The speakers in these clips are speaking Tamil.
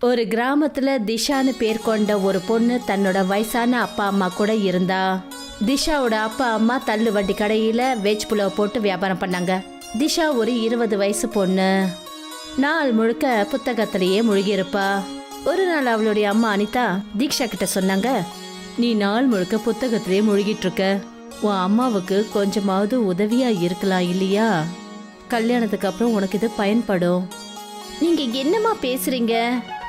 ஒரு கிராமத்துல திஷான்னு பேர் கொண்ட ஒரு பொண்ணு தன்னோட வயசான அப்பா அம்மா கூட இருந்தா. திஷாவோட அப்பா அம்மா தள்ளு வண்டி கடையில வெஜ் புலாவ் போட்டு வியாபாரம் பண்ணாங்க. திஷா ஒரு 20 வயசு பொண்ணு. நாள் முழுக்க புத்தகத்திலேயே முழுகி இருப்பா. ஒரு நாள் அவளுடைய அம்மா அனிதா தீக்ஷா கிட்ட சொன்னாங்க, நீ நாள் முழுக்க புத்தகத்திலேயே முழுகிட்டு இருக்க, உன் அம்மாவுக்கு கொஞ்சமாவது உதவியா இருக்கலாம் இல்லையா? கல்யாணத்துக்கு அப்புறம் உனக்கு இது பயன்படும். நீங்க என்னமா பேசுறீங்க?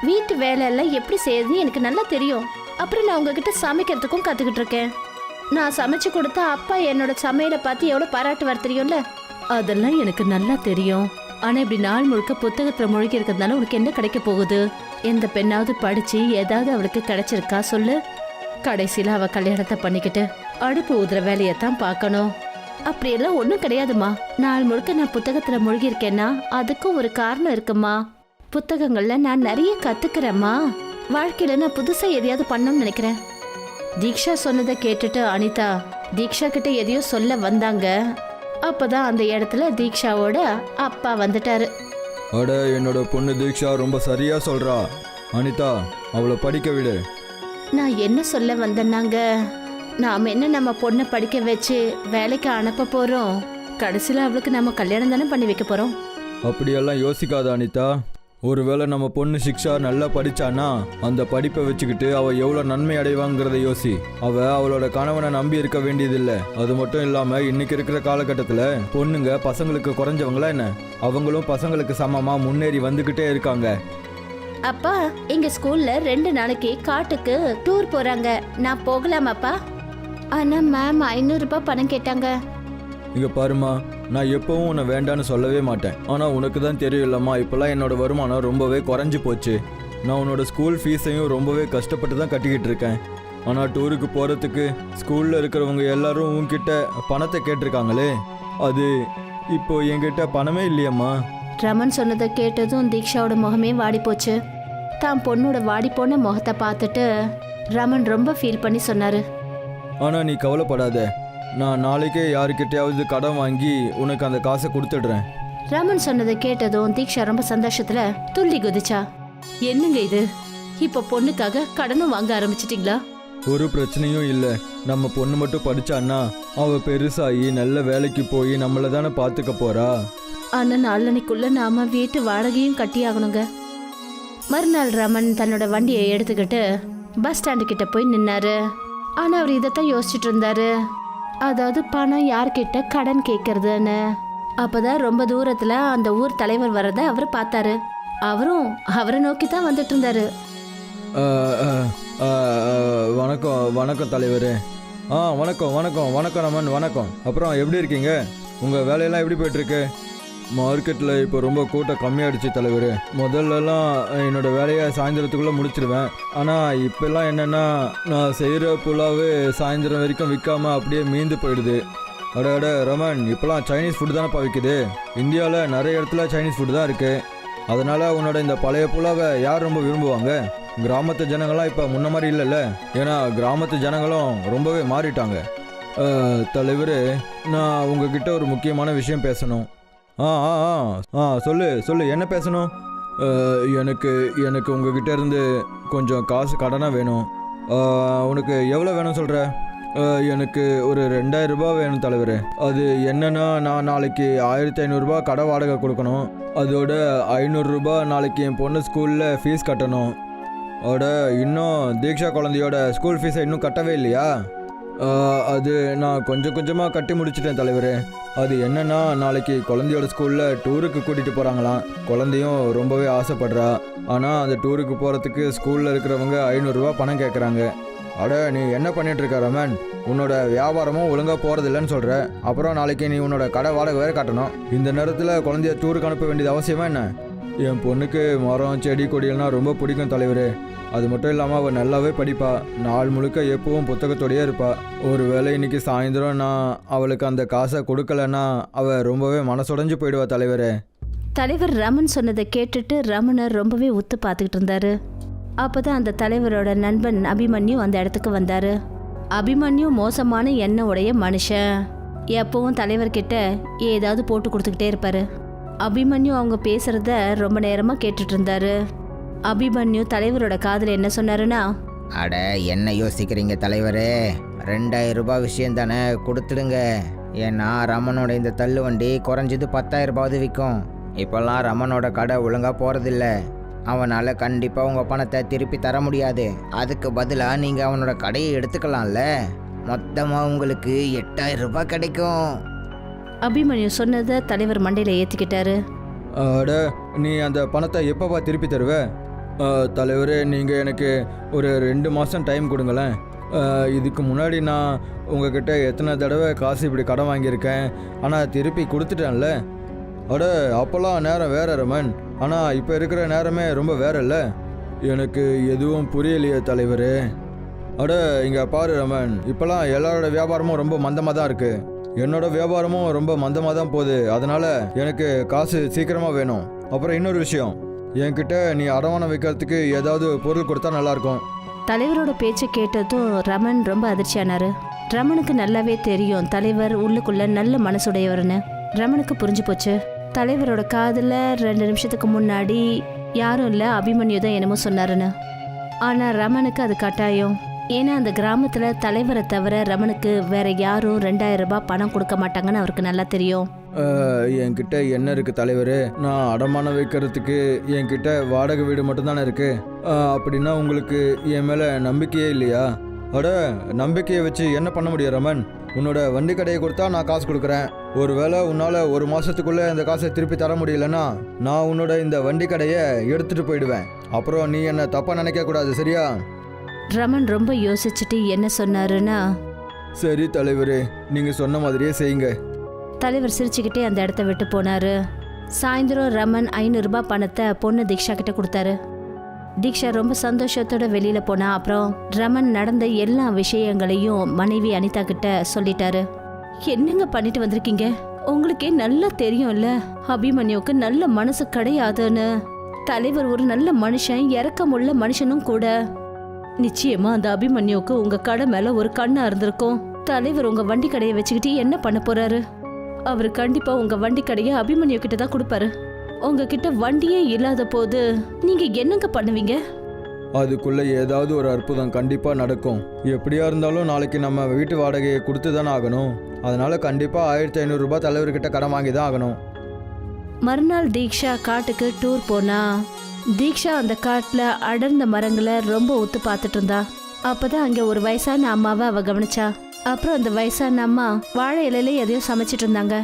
வீட்டு வேலை எல்லாம் எப்படி செய்யறதுன்னு எனக்கு நல்லா தெரியும். அப்புறம் நான் உங்ககிட்ட சமைக்கிறதுக்கும் கத்துக்கிட்டு இருக்கேன். நான் சமைச்சு கொடுத்தா அப்பா என்னோட சமையலை பார்த்து எவ்வளவு பாராட்டுவார் தெரியும்ல? அதெல்லாம் எனக்கு நல்லா தெரியும். ஆனா இப்படி நாள் முழுக்க புத்தகத்துல முழுகி இருக்கிறதுனால உனக்கு என்ன கிடைக்க போகுது? எந்த பெண்ணாவது படிச்சு ஏதாவது அவளுக்கு கிடைச்சிருக்கா சொல்லு? கடைசியில அவ கல்யாணத்தை பண்ணிக்கிட்டு அடுப்பு ஊதுற வேலையத்தான் பார்க்கணும். அப்படியெல்லாம் ஒன்றும் கிடையாதுமா. நாள் முழுக்க நான் புத்தகத்துல முழுகி இருக்கேன்னா அதுக்கும் ஒரு காரணம் இருக்குமா. புத்தகங்கள்ல நான் நிறைய கத்துக்கிறேம்மா. வாழ்க்கையில நான் புதுசா எதையாவது பண்ணணும்னு நினைக்கிறேன். தீக்ஷா சொன்னதை கேட்டுட்டு அனிதா தீக்ஷா கிட்ட எதையோ சொல்ல வந்தாங்க. அப்பதான் அந்த இடத்துல தீக்ஷாவோட அப்பா வந்துட்டாரு. அட, என்னோட பொண்ணு தீக்ஷா ரொம்ப சரியா சொல்றா. அனிதா, அவளை படிக்க விடு. நான் என்ன சொல்ல வந்தேன்னாங்க, நாம என்ன நம்ம பொண்ணை படிக்க வச்சு வேலைக்கு அனுப்ப போறோம்? கடைசியில அவளுக்கு நம்ம கல்யாணம் தானே பண்ணி வைக்க போறோம். அப்படியெல்லாம் யோசிக்காத அனிதா. ஒருவேளை நம்ம பொண்ணு சிக்ஷா நல்லா படிச்சானா அந்த படிப்பை வச்சுக்கிட்டு அவ எவ்வளவு நன்மை அடைவாங்கிறத யோசி. அவளோட கணவனை நம்பி இருக்க வேண்டியதில்லை. அது மட்டும் இல்லாம இன்னைக்கு இருக்கிற காலகட்டத்துல பொண்ணுங்க பசங்களுக்கு குறைஞ்சவங்களா என்ன? அவங்களும் பசங்களுக்கு சமமா முன்னேறி வந்துகிட்டே இருக்காங்க. அப்பா, எங்க ஸ்கூல்ல 2 நாளைக்கு காட்டுக்கு டூர் போறாங்க. நான் போகலாமாப்பா? ஆனா மேம் 500 ரூபாய் பணம் கேட்டாங்க. இங்க பாருமா, நான் எப்பவும் உன்னை வேண்டான்னு சொல்லவே மாட்டேன். ஆனா உனக்கு தான் தெரியும் இல்லம்மா, இப்பெல்லாம் என்னோட வருமானம் ரொம்பவே குறைஞ்சி போச்சு. நான் உன்னோட ஸ்கூல் ஃபீஸையும் ரொம்பவே கஷ்டப்பட்டு தான் கட்டிக்கிட்டு இருக்கேன். ஆனா டூருக்கு போறதுக்கு ஸ்கூல்ல இருக்கிறவங்க எல்லாரும் உன்கிட்ட பணத்தை கேட்டிருக்காங்களே, அது இப்போ என்கிட்ட பணமே இல்லையம்மா. ரமன் சொன்னதை கேட்டதும் தீக்ஷாவோட முகமே வாடி போச்சு. தான் பொண்ணோட வாடி போன முகத்தை பார்த்துட்டு ரமன் ரொம்ப ஃபீல் பண்ணி சொன்னாரு, ஆனா நீ கவலைப்படாத, நான் நாளைக்கே யாருக்கிட்டையாவது கடன் வாங்கி உனக்கு அந்த காசை கொடுத்துடுறேன். ரமன் சொன்னதை கேட்டதும் தீக்ஷா ரொம்ப சந்தோஷத்துல துள்ளி குதிச்சா. என்னங்க இது, இப்ப பொண்ணுக்காக கடனும் வாங்க ஆரம்பிச்சிட்டீங்களா? ஒரு பிரச்சனையும் இல்லை. நம்ம பொண்ணு மட்டும் படிச்சான்னா அவ பெருசாகி நல்ல வேலைக்கு போய் நம்மளை தானே பார்த்துக்க போறா. ஆனா நாளன்னைக்குள்ள நாம வீட்டு வாடகையும் கட்டி ஆகணுங்க. மறுநாள் ரமன் தன்னோட வண்டியை எடுத்துக்கிட்டு பஸ் ஸ்டாண்டு கிட்ட போய் நின்னாரு. ஆனா அவர் இதைத்தான் யோசிச்சுட்டு இருந்தாரு, அதாவது பணம் யார்கிட்ட கடன் கேட்கறதுன்னு. அப்பதான் ரொம்ப தூரத்துல அந்த ஊர் தலைவர் வர்றத அவர் பார்த்தாரு. அவரும் அவரை நோக்கி தான் வந்துட்டு இருந்தாரு. வணக்கம் வணக்கம் தலைவரே. வணக்கம் வணக்கம் வணக்கம் ரமன், வணக்கம். அப்புறம் எப்படி இருக்கீங்க? உங்கள் வேலையெல்லாம் எப்படி போயிட்டுருக்கு? மார்க்கெட்டில் இப்போ ரொம்ப கூட்டம் கம்மியாகிடுச்சு தலைவர். முதல்லலாம் என்னோடய வேலையை சாயந்தரத்துக்குள்ளே முடிச்சிடுவேன். ஆனால் இப்போல்லாம் என்னென்னா, நான் செய்கிற புலாவே சாயந்தரம் வரைக்கும் விற்காமல் அப்படியே மீந்து போயிடுது. அட ரமன், இப்போலாம் சைனீஸ் ஃபுட்டு தானேப்பா விற்குது. இந்தியாவில் நிறைய இடத்துல சைனீஸ் ஃபுட்டு தான் இருக்குது. அதனால் உன்னோட இந்த பழைய புலாவை யார் ரொம்ப விரும்புவாங்க? கிராமத்து ஜனங்கள்லாம் இப்போ முன்ன மாதிரி இல்லைல்ல. ஏன்னா கிராமத்து ஜனங்களும் ரொம்பவே மாறிட்டாங்க. தலைவர், நான் உங்ககிட்ட ஒரு முக்கியமான விஷயம் பேசணும். சொல்லு என்ன பேசணும்? எனக்கு உங்ககிட்ட இருந்து கொஞ்சம் காசு கடனாக வேணும். உனக்கு எவ்வளோ வேணும் சொல்கிற? எனக்கு ஒரு 2000 ரூபாய் வேணும் தலைவர். அது என்னன்னா, நான் நாளைக்கு 1500 ரூபாய் கடை வாடகை கொடுக்கணும். அதோட 500 ரூபாய் நாளைக்கு என் பொண்ணு ஸ்கூலில் ஃபீஸ் கட்டணும். இன்னும் தீக்ஷா குழந்தையோட ஸ்கூல் ஃபீஸை இன்னும் கட்டவே இல்லையா? அது நான் கொஞ்சம் கொஞ்சமாக கட்டி முடிச்சிட்டேன் தலைவர். அது என்னன்னா, நாளைக்கு குழந்தையோட ஸ்கூலில் டூருக்கு கூட்டிகிட்டு போகிறாங்களாம். குழந்தையும் ரொம்பவே ஆசைப்படுறா. ஆனால் அந்த டூருக்கு போகிறதுக்கு ஸ்கூலில் இருக்கிறவங்க 500 ரூபா பணம் கேட்குறாங்க. நீ என்ன பண்ணிட்டு இருக்க ரமன்? உன்னோட வியாபாரமும் ஒழுங்காக போகிறதில்லன்னு சொல்கிற. அப்புறம் நாளைக்கு நீ உன்னோட கடை வாடகை வேறு கட்டணும். இந்த நேரத்தில் குழந்தைய டூருக்கு அனுப்ப வேண்டியது அவசியமா என்ன? என் பொண்ணுக்கு மரம் செடி கொடியெல்லாம் ரொம்ப பிடிக்கும் தலைவர். அது மட்டும் இல்லாமல் அவள் நல்லாவே படிப்பா. நாள் முழுக்க எப்பவும் புத்தகத்தோடையே இருப்பா. ஒரு வேளை இன்னைக்கு சாயந்தரம் நான் அவளுக்கு அந்த காசை கொடுக்கலன்னா அவள் ரொம்பவே மனசுடைஞ்சு போயிடுவா தலைவரே. தலைவர் ரமன் சொன்னதை கேட்டுட்டு ரமனை ரொம்பவே உத்து பார்த்துக்கிட்டு இருந்தாரு. அப்போதான் அந்த தலைவரோட நண்பன் அபிமன்யு அந்த இடத்துக்கு வந்தாரு. அபிமன்யு மோசமான எண்ணம் உடைய மனுஷன். எப்பவும் தலைவர்கிட்ட ஏதாவது போட்டு கொடுத்துக்கிட்டே இருப்பாரு. அபிமன்யு அவங்க பேசுறத ரொம்ப நேரமா கேட்டுட்டு இருந்தாரு. அபிமன்யு தலைவரோட காதுல என்ன சொன்னாருன்னா, அட என்ன யோசிக்கிறீங்க தலைவரே, 2000 ரூபாய் விஷயம் தானே, கொடுத்துடுங்க. ஏன்னா ரமனோட இந்த தள்ளு வண்டி குறைஞ்சது 10,000 ரூபாவது விற்கும். இப்போல்லாம் ரமனோட கடை ஒழுங்காக போகிறதில்ல. அவனால் கண்டிப்பாக உங்கள் பணத்தை திருப்பி தர முடியாது. அதுக்கு பதிலாக நீங்கள் அவனோட கடையை எடுத்துக்கலாம்ல. மொத்தமாக உங்களுக்கு 8,000 ரூபாய் கிடைக்கும். அபிமன்யு சொன்னதை தலைவர் மண்டையில ஏத்திக்கிட்டாரு. அட நீ அந்த பணத்தை எப்போப்பா திருப்பி தருவ? தலைவரே, நீங்கள் எனக்கு ஒரு 2 மாதம் டைம் கொடுங்களேன். இதுக்கு முன்னாடி நான் உங்ககிட்ட எத்தனை தடவை காசு இப்படி கடன் வாங்கியிருக்கேன், ஆனால் திருப்பி கொடுத்துட்டேன்ல. அட அப்போல்லாம் நேரம் வேற ரமன், ஆனால் இப்போ இருக்கிற நேரமே ரொம்ப வேற இல்லை. எனக்கு எதுவும் புரியலையே தலைவரே. அட இங்கே பாரு ரமன், இப்போல்லாம் எல்லாரோட வியாபாரமும் ரொம்ப மந்தமாக தான் இருக்குது. என்னோட வியாபாரமும் ரொம்ப மந்தமாக தான் போகுது. அதனால் எனக்கு காசு சீக்கிரமாக வேணும். அப்புறம் இன்னொரு விஷயம், என்கிட்ட நீ அடமானம் வைக்கிறதுக்கு ஏதாவது பொருள் கொடுத்தா நல்லாயிருக்கும். தலைவரோட பேச்சை கேட்டதும் ரமன் ரொம்ப அதிர்ச்சியானாரு. ரமனுக்கு நல்லாவே தெரியும் தலைவர் உள்ளுக்குள்ள நல்ல மனசுடையவர்னு. ரமனுக்கு புரிஞ்சு போச்சு. தலைவரோட காதுல 2 நிமிஷத்துக்கு முன்னாடி யாரும் இல்லை, அபிமன்யு தான் என்னமோ சொன்னாருன்னு. ஆனா ரமனுக்கு அது கட்டாயம். ஏன்னா அந்த கிராமத்துல தலைவரை தவிர ரமனுக்கு வேற யாரும் 2000 ரூபாய் பணம் கொடுக்க மாட்டாங்கன்னு அவருக்கு நல்லா தெரியும். என்கிட்ட என்ன இருக்குது தலைவர்? நான் அடமானம் வைக்கிறதுக்கு என்கிட்ட வாடகை வீடு மட்டும்தானே இருக்குது. அப்படின்னா உங்களுக்கு என் மேலே நம்பிக்கையே இல்லையா? அட நம்பிக்கையை வச்சு என்ன பண்ண முடியும் ரமன்? உன்னோட வண்டி கடையை கொடுத்தா நான் காசு கொடுக்குறேன். ஒருவேளை உன்னால் 1 மாதத்துக்குள்ளே இந்த காசை திருப்பி தர முடியலன்னா நான் உன்னோட இந்த வண்டி கடையை எடுத்துகிட்டு போயிடுவேன். அப்புறம் நீ என்ன தப்பாக நினைக்கக்கூடாது, சரியா? ரமன் ரொம்ப யோசிச்சுட்டு என்ன சொன்னாருன்னா, சரி தலைவரே, நீங்கள் சொன்ன மாதிரியே செய்யுங்க. தலைவர் சிரிச்சுக்கிட்டே அந்த இடத்த விட்டு போனாரு. சாயந்தரம் ரமன் 500 ரூபாய் பணத்தை பொண்ணு தீக்ஷா கிட்ட கொடுத்தாரு. தீக்ஷா ரொம்ப சந்தோஷத்தோட வெளியில போனா. அப்புறம் ரமன் நடந்த எல்லா விஷயங்களையும் மனைவி அனிதா கிட்ட சொல்லிட்டாரு. என்னங்க பண்ணிட்டு வந்திருக்கீங்க? உங்களுக்கே நல்லா தெரியும்ல அபிமன்யுக்கு நல்ல மனசு கிடையாதுன்னு. தலைவர் ஒரு நல்ல மனுஷன், இரக்கமுள்ள மனுஷனும் கூட. நிச்சயமா அந்த அபிமன்யுக்கு உங்க கடை மேல ஒரு கண்ணா இருந்திருக்கும். தலைவர் உங்க வண்டி கடையை வச்சுக்கிட்டு என்ன பண்ண போறாரு? அவர் கண்டிப்பா உங்க வண்டி கடையை அபிமன்யு கிட்ட தான் கொடுப்பாரு. உங்ககிட்ட வண்டியே இல்லாத போது நீங்க என்னங்க பண்ணுவீங்க? அதுக்குள்ள ஏதாவது ஒரு அற்புதம் கண்டிப்பா நடக்கும். எப்படியா இருந்தாலும் நாளைக்கு நம்ம வீட்டு வாடகையை கொடுத்து தானே ஆகணும். அதனால கண்டிப்பா 1500 ரூபாய் தலைவர்கிட்ட கடன் வாங்கி தான் ஆகணும். மறுநாள் தீக்ஷா காட்டுக்கு டூர் போனா. தீக்ஷா அந்த காட்டுல அடர்ந்த மரங்களை ரொம்ப ஒத்து பார்த்துட்டு இருந்தா. அப்பதான் அங்க ஒரு வயசான அம்மாவை அவ கவனிச்சா. அப்புறம் அந்த வயசான அம்மா வாழை இலையில எதையும் சமைச்சிட்டு இருந்தாங்க.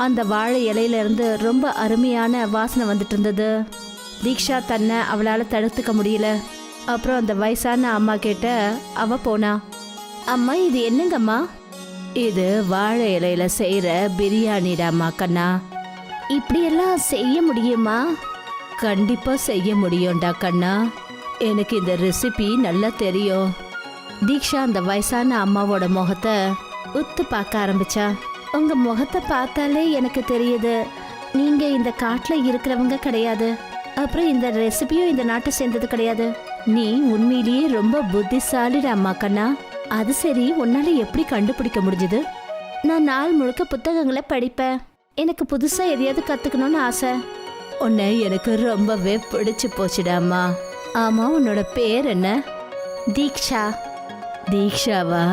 அந்த வாழை இலையில இருந்து ரொம்ப அருமையான வாசனை வந்துட்டு இருந்தது. தீக்ஷா தன்னை அவளால தடுத்துக்க முடியல. அப்புறம் அந்த வயசான அம்மா கிட்ட அவ போனா. அம்மா, இது என்னங்கம்மா? இது வாழை இலையில செய்யற பிரியாணிடாமா கண்ணா. இப்படியெல்லாம் செய்ய முடியுமா? கண்டிப்பா செய்ய முடியும்டா கண்ணா. எனக்கு இந்த ரெசிபி நல்லா தெரியும். தீக்ஷா அந்த வயசான அம்மாவோட முகத்தை உத்து பார்க்க ஆரம்பிச்சா. உங்க முகத்தை பார்த்தாலே எனக்கு தெரியுது நீங்க இந்த காட்டுல இருக்கிறவங்க கிடையாது. அப்புறம் இந்த ரெசிபியும் இந்த நாட்டை சேர்ந்தது கிடையாது. நீ உண்மையிலேயே ரொம்ப புத்திசாலிடா அம்மா கண்ணா. அது சரி, உன்னால எப்படி கண்டுபிடிக்க முடிஞ்சது? நான் நாள் முழுக்க புத்தகங்களை படிப்பேன். எனக்கு புதுசா எதையாவது கத்துக்கணும்னு ஆசை. உன்னை எனக்கு ரொம்பவே பிடிச்சு போச்சுடாமா. ஆமா, உன்னோட பேர் என்ன? தீக்ஷா. தீக்ஷாவா?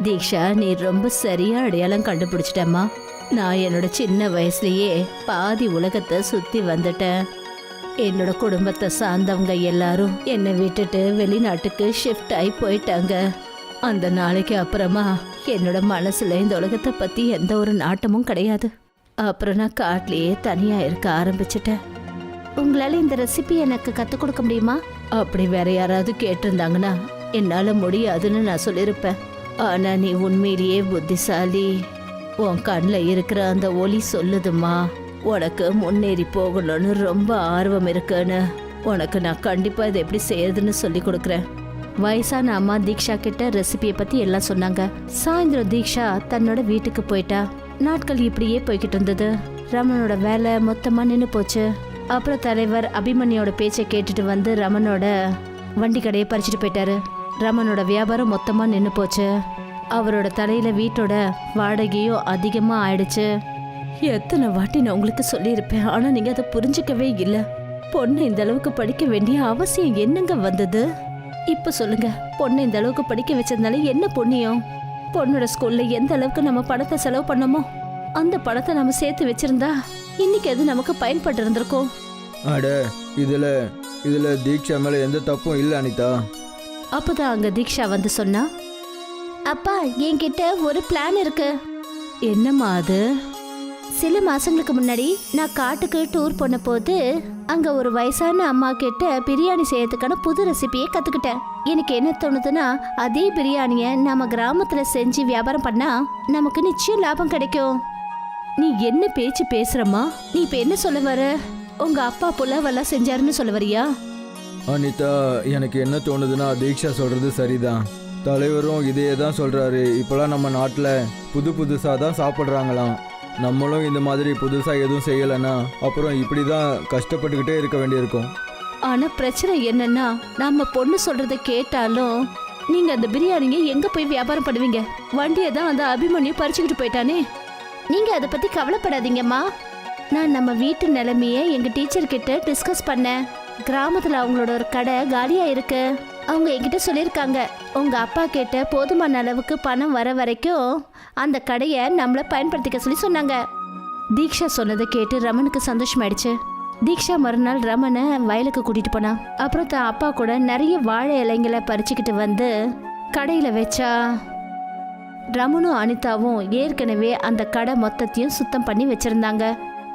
தீக்ஷா, நீ ரொம்ப சரியா அடையாளம் கண்டுபிடிச்சிட்டம்மா. நான் என்னோட சின்ன வயசுலயே பாதி உலகத்தை சுத்தி வந்துட்டேன். என்னோட குடும்பத்தை சார்ந்தவங்க எல்லாரும் என்னை விட்டுட்டு வெளிநாட்டுக்கு ஷிஃப்ட் ஆகி போயிட்டாங்க. அந்த நாளைக்கு அப்புறமா என்னோட மனசுல இந்த உலகத்தை பத்தி எந்த ஒரு நாட்டமும் கிடையாது. அப்புறம் நான் காட்டிலேயே தனியா இருக்க ஆரம்பிச்சிட்டேன். உங்களால இந்த ரெசிபி எனக்கு கற்றுக் கொடுக்க முடியுமா? அப்படி வேற யாராவது கேட்டிருந்தாங்கன்னா என்னால முடியாதுன்னு நான் சொல்லியிருப்பேன். ஆனா நீ உண்மையிலேயே புத்திசாலி. உன் கண்ணில் இருக்கிற அந்த ஒளி சொல்லுதுமா, உனக்கு முன்னேறி போகணும்னு ரொம்ப ஆர்வம் இருக்குன்னு. உனக்கு நான் கண்டிப்பா இதை எப்படி செய்யறதுன்னு சொல்லி கொடுக்குறேன். வயசான அம்மா தீக்ஷா கிட்ட ரெசிபியை பத்தி எல்லாம் சொன்னாங்க. சாயந்தரம் தீக்ஷா தன்னோட வீட்டுக்கு போயிட்டா. நாட்கள் இப்படியே போய்கிட்டு இருந்தது. ரமனோட வேலை மொத்தமா நின்று போச்சு. அப்புறம் தலைவர் அபிமன்யோட பேச்சை கேட்டுட்டு வந்து ரமனோட வண்டி கடையை பறிச்சுட்டு போயிட்டாரு. ரமனோட வியாபாரம் மொத்தமா நின்று போச்சு. அவரோட தலையில வீட்டோட வாடகையும் அதிகமா ஆயிடுச்சு. எத்தனை வாட்டி நான் உங்களுக்கு சொல்லியிருப்பேன், ஆனா நீங்க அதை புரிஞ்சுக்கவே இல்லை. பொண்ணு இந்த அளவுக்கு படிக்க வேண்டிய அவசியம் என்னங்க வந்தது? இப்ப சொல்லுங்க, பொண்ணு இந்த அளவுக்கு படிக்க வச்சதுனால என்ன புண்ணியம்? பொண்ணோட ஸ்கூல்ல எந்த அளவுக்கு நம்ம பணத்தை செலவு பண்ணோமோ அந்த பணத்தை நம்ம சேர்த்து வச்சிருந்தா இன்னைக்கு அது நமக்கு பயன்பட்டு இருந்திருக்கும். அட இதுல தீக்ஷா மேல எந்த தப்பும் இல்லை அனிதா. அப்பதான் அங்க தீக்ஷா வந்து சொன்னா, அப்பா என்கிட்ட ஒரு பிளான் இருக்கு. என்னம்மா அது? சில மாசங்களுக்கு முன்னாடி நான் காட்டுக்கு டூர் போன போது அங்க ஒரு வயசான அம்மா கிட்ட பிரியாணி செய்யறதுக்கான புது ரெசிபியை கத்துக்கிட்டேன். எனக்கு என்ன தோணுதுன்னா, அதே பிரியாணிய நம்ம கிராமத்துல செஞ்சு வியாபாரம் பண்ணா நமக்கு நிச்சயம் லாபம் கிடைக்கும். நீ என்ன பேச்சு பேசுறமா? நீ இப்ப என்ன சொல்ல வர? உங்க அப்பா புலாவெல்லாம் செஞ்சாருன்னு சொல்ல வரியா? அனிதா, எனக்கு என்ன தோணுதுன்னா தீக்ஷா சொல்றது சரிதான். தலைவரும் இதையே தான் சொல்றாரு. இப்போலாம் நம்ம நாட்டில் புதுசாக தான் சாப்பிட்றாங்களாம். நம்மளும் இந்த மாதிரி புதுசாக எதுவும் செய்யலைன்னா அப்புறம் இப்படி தான் கஷ்டப்பட்டுக்கிட்டே இருக்க வேண்டியிருக்கும். ஆனா பிரச்சனை என்னன்னா, நம்ம பொண்ணு சொல்றத கேட்டாலும் நீங்க அந்த பிரியாணியை எங்க போய் வியாபாரம் பண்ணுவீங்க? வண்டியை தான் அந்த அபிமன்யு பறிச்சுக்கிட்டு போயிட்டானே. நீங்க அதை பத்தி கவலைப்படாதீங்கம்மா. நான் நம்ம வீட்டு நிலைமையை எங்க டீச்சர் கிட்ட டிஸ்கஸ் பண்ணேன். கிராமத்துல அவங்களோட ஒரு கடை காலியா இருக்கு. அவங்க என்கிட்ட சொல்லியிருக்காங்க, உங்க அப்பா கிட்ட போதுமான அளவுக்கு பணம் வர வரைக்கும் அந்த கடையை நம்மள பயன்படுத்திக்க சொல்லி சொன்னாங்க. தீக்ஷா சொன்னதை கேட்டு ரமனுக்கு சந்தோஷமாயிடுச்சு. தீக்ஷா மறுநாள் ரமனை வயலுக்கு கூட்டிட்டு போனா. அப்புறம் தான் அப்பா கூட நிறைய வாழை இலைங்களை பறிச்சுக்கிட்டு வந்து கடையில வச்சா. ரமனும் அனிதாவும் ஏற்கனவே அந்த கடை மொத்தத்தையும் சுத்தம் பண்ணி வச்சிருந்தாங்க.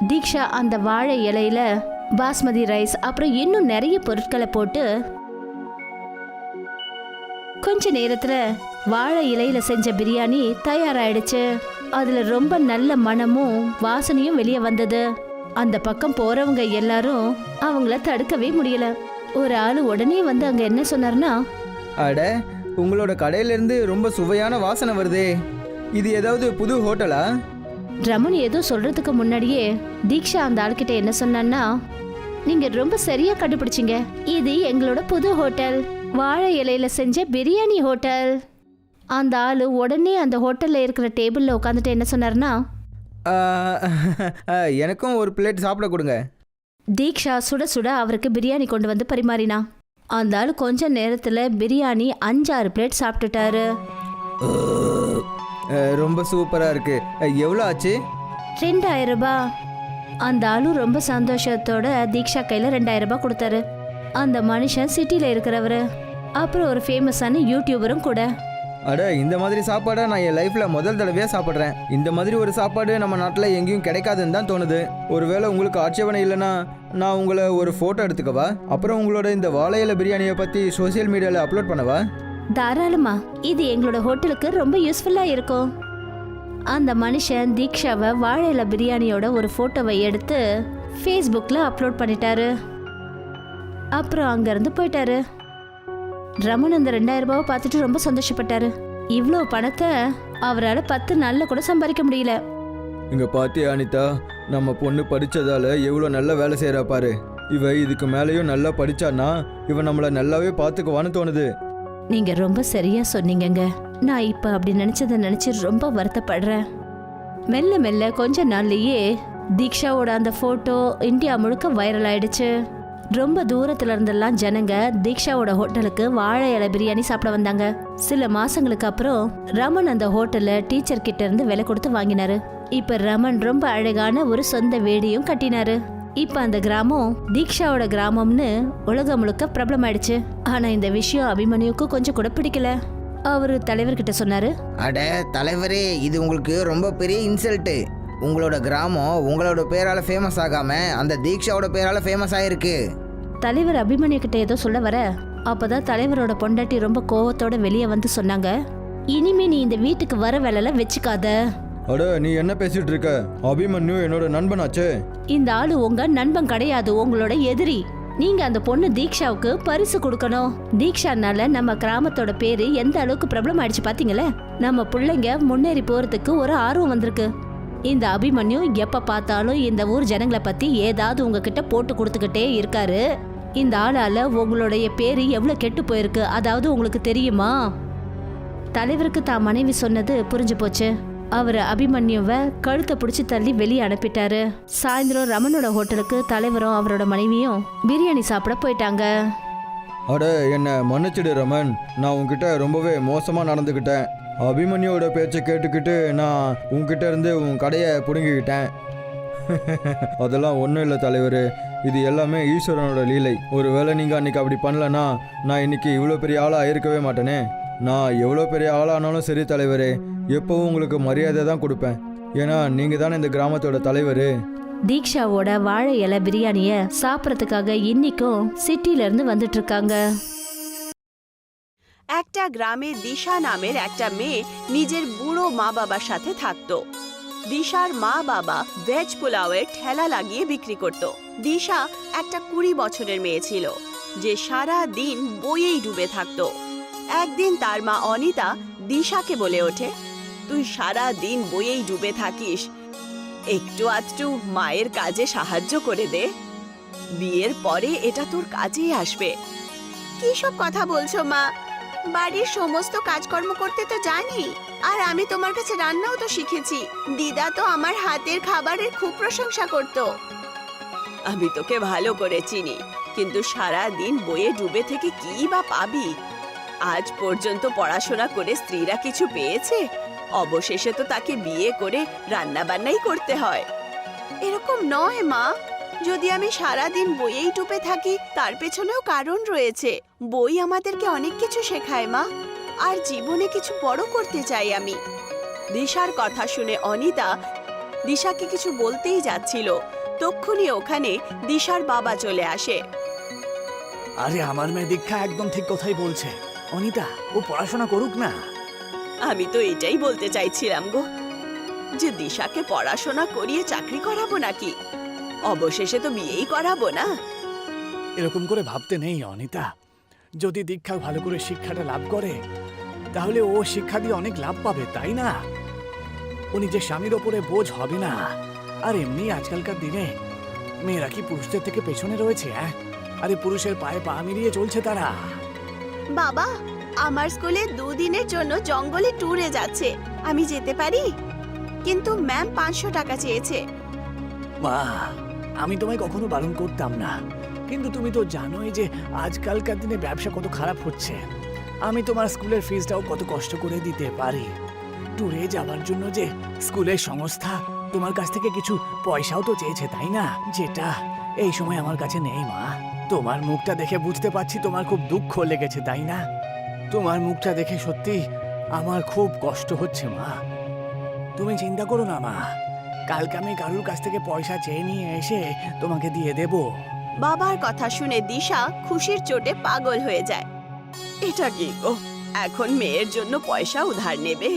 தீக்ஷா அந்த வாழை இலையில பாஸ்மதி ரைஸ் அப்புறம் இன்னும் நிறைய பொருட்களை போட்டு கொஞ்ச நேரத்துல வாழை இலையில செஞ்ச பிரியாணி தயாராயிடுச்சு. அதுல ரொம்ப நல்ல மணமும் வாசனையும் வெளியே வந்தது. அந்த பக்கம் போறவங்க எல்லாரும் அவங்கள தடுக்கவே முடியல. ஒரு ஆளு உடனே வந்து அங்க என்ன சொன்னார்னா, அட, உங்களோட கடையிலேருந்து ரொம்ப சுவையான வாசனை வருதே. இது ஏதாவது புது ஹோட்டலா? ரமன் ஏதோ சொல்றதுக்கு முன்னாடியே தீக்ஷா அந்த ஆளுகிட்ட என்ன சொன்னான்னா, நீங்க ரொம்ப சரியா கண்டுபிடிச்சிங்க. இது எங்களோட புது ஹோட்டல், வாழை இலையில செஞ்ச பிரியாணி ஹோட்டல். அந்த ஆளு உடனே அந்த ஹோட்டல்ல இருக்கிற டேபிள்ல உட்காந்துட்டு என்ன சொன்னார்னா, எனக்கும் ஒரு பிளேட் சாப்பிட கொடுங்க. தீக்ஷா சுட சுட அவருக்கு பிரியாணி கொண்டு வந்து பரிமாறினா. அந்த ஆளு கொஞ்ச நேரத்துல பிரியாணி 5-6 பிளேட் சாப்பிட்டுட்டாரு. ரொம்ப சூப்பரா இருக்கு. எவ்வளோ ஆச்சு? 2000 ரூபாய். அந்த ஆளு ரொம்ப சந்தோஷத்தோட தீக்ஷா கையில 2000 ரூபாய் கொடுத்தாரு. அந்த மனுஷன் சிட்டில இருக்கிறவரு, அப்புறம் ஒரு ஃபேமஸான யூடியூபரும் கூட. அட, இந்த மாதிரி சாப்பாடை நான் என் லைஃப்பில் முதல் தடவையாக சாப்பிட்றேன். இந்த மாதிரி ஒரு சாப்பாடு நம்ம நாட்டில் எங்கேயும் கிடைக்காதுன்னு தான் தோணுது. ஒருவேளை உங்களுக்கு ஆட்சேபனை இல்லைன்னா நான் உங்களை ஒரு ஃபோட்டோ எடுத்துக்கவா? அப்புறம் உங்களோட இந்த வாழை இலை பிரியாணியை பற்றி சோசியல் மீடியாவில் அப்லோட் பண்ணவா? தாராளமா, இது எங்களோட ஹோட்டலுக்கு ரொம்ப யூஸ்ஃபுல்லா இருக்கும். அந்த மனுஷன் தீக்ஷாவை வாழை இலை பிரியாணியோட ஒரு ஃபோட்டோவை எடுத்து ஃபேஸ்புக்கில் அப்லோட் பண்ணிட்டாரு. அப்புறம் அங்கேருந்து போயிட்டாரு. ரமன் அந்த 2000 ரூபாவை பார்த்துட்டு ரொம்ப சந்தோஷப்பட்டாரு. இவ்வளோ பணத்தை அவரால் 10 நாளில் கூட சம்பாதிக்க முடியல. இங்கே பார்த்தியா அனிதா, நம்ம பொண்ணு படித்ததால் எவ்வளோ நல்ல வேலை செய்கிறா பாரு. இவ இதுக்கு மேலேயும் நல்லா படித்தான்னா இவன் நம்மளை நல்லாவே பார்த்துக்குவான்னு தோணுது. நீங்க ரொம்ப சரியா சொன்னீங்கங்க. நான் இப்ப அப்படி நினைச்சதை நினைச்சு ரொம்ப வருத்தப்படுறேன். மெல்ல மெல்ல கொஞ்ச நாள்லயே தீக்ஷாவோட அந்த போட்டோ இந்தியா முழுக்க வைரல் ஆயிடுச்சு. ரொம்ப தூரத்துல இருந்தெல்லாம் ஜனங்க தீக்ஷாவோட ஹோட்டலுக்கு வாழை இலை பிரியாணி சாப்பிட வந்தாங்க. சில மாசங்களுக்கு அப்புறம் ரமன் அந்த ஹோட்டல்ல டீச்சர் கிட்ட இருந்து விலை கொடுத்து வாங்கினாரு. இப்ப ரமன் ரொம்ப அழகான ஒரு சொந்த வீடையும் கட்டினாரு. இப்ப அந்த கிராமம் தீக்ஷாவோட கிராமம்னு உலகம் முழுக்க பிரபலம் ஆயிடுச்சு. ஆனா இந்த விஷயம் அபிமன்யுக்கு கொஞ்சம் கூட பிடிக்கல. அவரு தலைவர்கிட்ட சொன்னாரு, அட தலைவரே, இது உங்களுக்கு ரொம்ப பெரிய இன்சல்ட்டு. உங்களோட கிராமம் உங்களோட பேரால ஃபேமஸ் ஆகாம அந்த தீக்ஷாவோட பேரால ஃபேமஸ் ஆயிருக்கு. தலைவர் அபிமன்யு கிட்ட ஏதோ சொல்ல வர, அப்பதான் தலைவரோட பொண்டாட்டி ரொம்ப கோவத்தோட வெளியே வந்து சொன்னாங்க, இனிமே நீ இந்த வீட்டுக்கு வர வேலைல வச்சுக்காத. அட, நீ என்ன பேசிட்டு இருக்க? அபிமன்யு என்னோட நண்பனாச்சே. இந்த ஆளு உங்க நண்பன் கிடையாது, உங்களோட எதிரி. நீங்க அந்த பொண்ணு தீக்ஷாவுக்கு பரிசு கொடுக்கணும். தீக்ஷானால நம்ம கிராமத்தோட பேரு எந்த அளவுக்கு பிரபலம் ஆயிடுச்சு பாத்தீங்களே. நம்ம பிள்ளைங்க முன்னேறி போறதுக்கு ஒரு ஆர்வம் வந்திருக்கு. இந்த அபிமன்யு எப்ப பார்த்தாலும் இந்த ஊர் ஜனங்களை பத்தி ஏதாவது உங்ககிட்ட போட்டு கொடுத்துக்கிட்டே இருக்காரு. இந்த ஆளால உங்களுடைய பேரு எவ்வளவு கெட்டு போயிருக்கு, அதாவது உங்களுக்கு தெரியுமா? தலைவருக்கு தான் மனைவி சொன்னது புரிஞ்சு போச்சு. அவர் அபிமன்யுவை கழுத்தை பிடிச்சி தள்ளி வெளியே அனுப்பிட்டாரு. சாயந்தரம் ரமனோட ஹோட்டலுக்கு தலைவரும் அவரோட மனைவியும் பிரியாணி சாப்பிட போயிட்டாங்க. அட என்னை மன்னிச்சிடு ரமன், நான் உன்கிட்ட ரொம்பவே மோசமாக நடந்துக்கிட்டேன். அபிமன்யோட பேச்சை கேட்டுக்கிட்டு நான் உன்கிட்ட இருந்து உன் கடையை பிடுங்கிக்கிட்டேன். அதெல்லாம் ஒன்றும் இல்லை தலைவர், இது எல்லாமே ஈஸ்வரனோட லீலை. ஒருவேளை நீங்கள் அன்றைக்கி அப்படி பண்ணலன்னா நான் இன்னைக்கு இவ்வளோ பெரிய ஆளாக இருக்கவே மாட்டேனே. நான் எவ்வளோ பெரிய ஆளானாலும் சரி தலைவரே, எப்போவும் உங்களுக்கு மரியாதை தான் கொடுப்பேன். ஏன்னா நீங்கள் தானே இந்த கிராமத்தோட தலைவர். தீக்ஷாவோட வாழை இலை பிரியாணிய சாப்பிட்றதுக்காக இன்னைக்கும் সিটিல இருந்து வந்துட்டு இருக்காங்க. একটা গ্রামে দিশা নামের একটা মেয়ে নিজের বুড়ো মা বাবার সাথে থাকতো। দিশার মা বাবা ভেজ পোলাওয়ের ঠেলা লাগিয়ে বিক্রি করত। দিশা একটা 20 বছরের মেয়ে ছিল যে সারা দিন বইয়েই ডুবে থাকতো। একদিন তার মা অনিতা দিশাকে বলে ওঠে, তুই সারা দিন বইয়েই ডুবে থাকিস, একটু আধটু মায়ের কাজে সাহায্য করে দে, বিয়ের পরে এটা তোর কাজেই আসবে। কি সব কথা বলছো মা? বাড়ির সমস্ত কাজকর্ম করতে তো জানি, আর আমি তোমার কাছে রান্নাও তো শিখেছি। দিদা তো আমার হাতের খাবারের খুব প্রশংসা করত। আমি তোকে ভালো করে চিনি, কিন্তু সারা দিন বইয়ে ডুবে থেকে কি বা পাবি? আজ পর্যন্ত পড়াশোনা করে স্ত্রীরা কিছু পেয়েছে? অবশেষে তো তাকে বিয়ে করে রান্না বান্নাই করতে হয়। এরকম নয় মা, যদি আমি সারা দিন বইয়েই ডুবে থাকি তার পেছনেও কারণ রয়েছে। বই আমাদেরকে অনেক কিছু শেখায় মা, আর জীবনে কিছু বড় করতে চাই আমি। দিশার কথা শুনে অনিতা দিশাকে কিছু বলতেই যাচ্ছিল, তক্ষুনি ওখানে দিশার বাবা চলে আসে। আরে আমার মেয়ে দীক্ষা একদম ঠিক কথাই বলছে। অনিতা, ও পড়াশোনা করুক না। আমি তো এটাই বলতে চাইছিলাম গো, যে দিশাকে পড়াশোনা করিয়ে চাকরি করাবো নাকি? অবশেষে তো বিয়েই করাবো না। এরকম করে ভাবতে নেই অনিতা। যদি দীক্ষা ভালো করে শিক্ষাটা লাভ করে তাহলে ও শিক্ষা দিয়ে অনেক লাভ পাবে, তাই না? ও নিজের স্বামীর ওপরে বোঝ হবে না। আর এমনি আজকালকার দিনে মেয়েরা কি পুরুষদের থেকে পেছনে রয়েছে? আরে পুরুষের পায়ে পা মিলিয়ে চলছে তারা। বাবা, আমার স্কুলে 2 দিনের জন্য জঙ্গলে ট্যুরে যাচ্ছে, আমি যেতে পারি? কিন্তু ম্যাম 500 টাকা চেয়েছে। মা, আমি তোমায় কখনো বারণ করতাম না, কিন্তু তুমি তো জানোই যে আজকালকার দিনে ব্যবসা কত খারাপ হচ্ছে। আমি তোমার স্কুলের ফিসটাও কত কষ্ট করে দিতে পারি। ট্যুরে যাওয়ার জন্য যে স্কুলের সংস্থা তোমার কাছ থেকে কিছু পয়সাও তো চেয়েছে, তাই না? যেটা এই সময় আমার কাছে নেই মা। তোমার মুখটা দেখে বুঝতে পারছি তোমার খুব দুঃখ লেগেছে, তাই না? তোমার মুখটা দেখে সত্যি আমার খুব কষ্ট হচ্ছে মা। তুমি চিন্তা করো না মা, কালকে আমি কারুর কাছ থেকে পয়সা চেয়ে নিয়ে এসে তোমাকে দিয়ে দেব। বাবার কথা শুনে দিশা খুশির চোটে পাগল হয়ে যায়। এটা কি গো, এখন মেয়ের জন্য পয়সা উধার নেবে?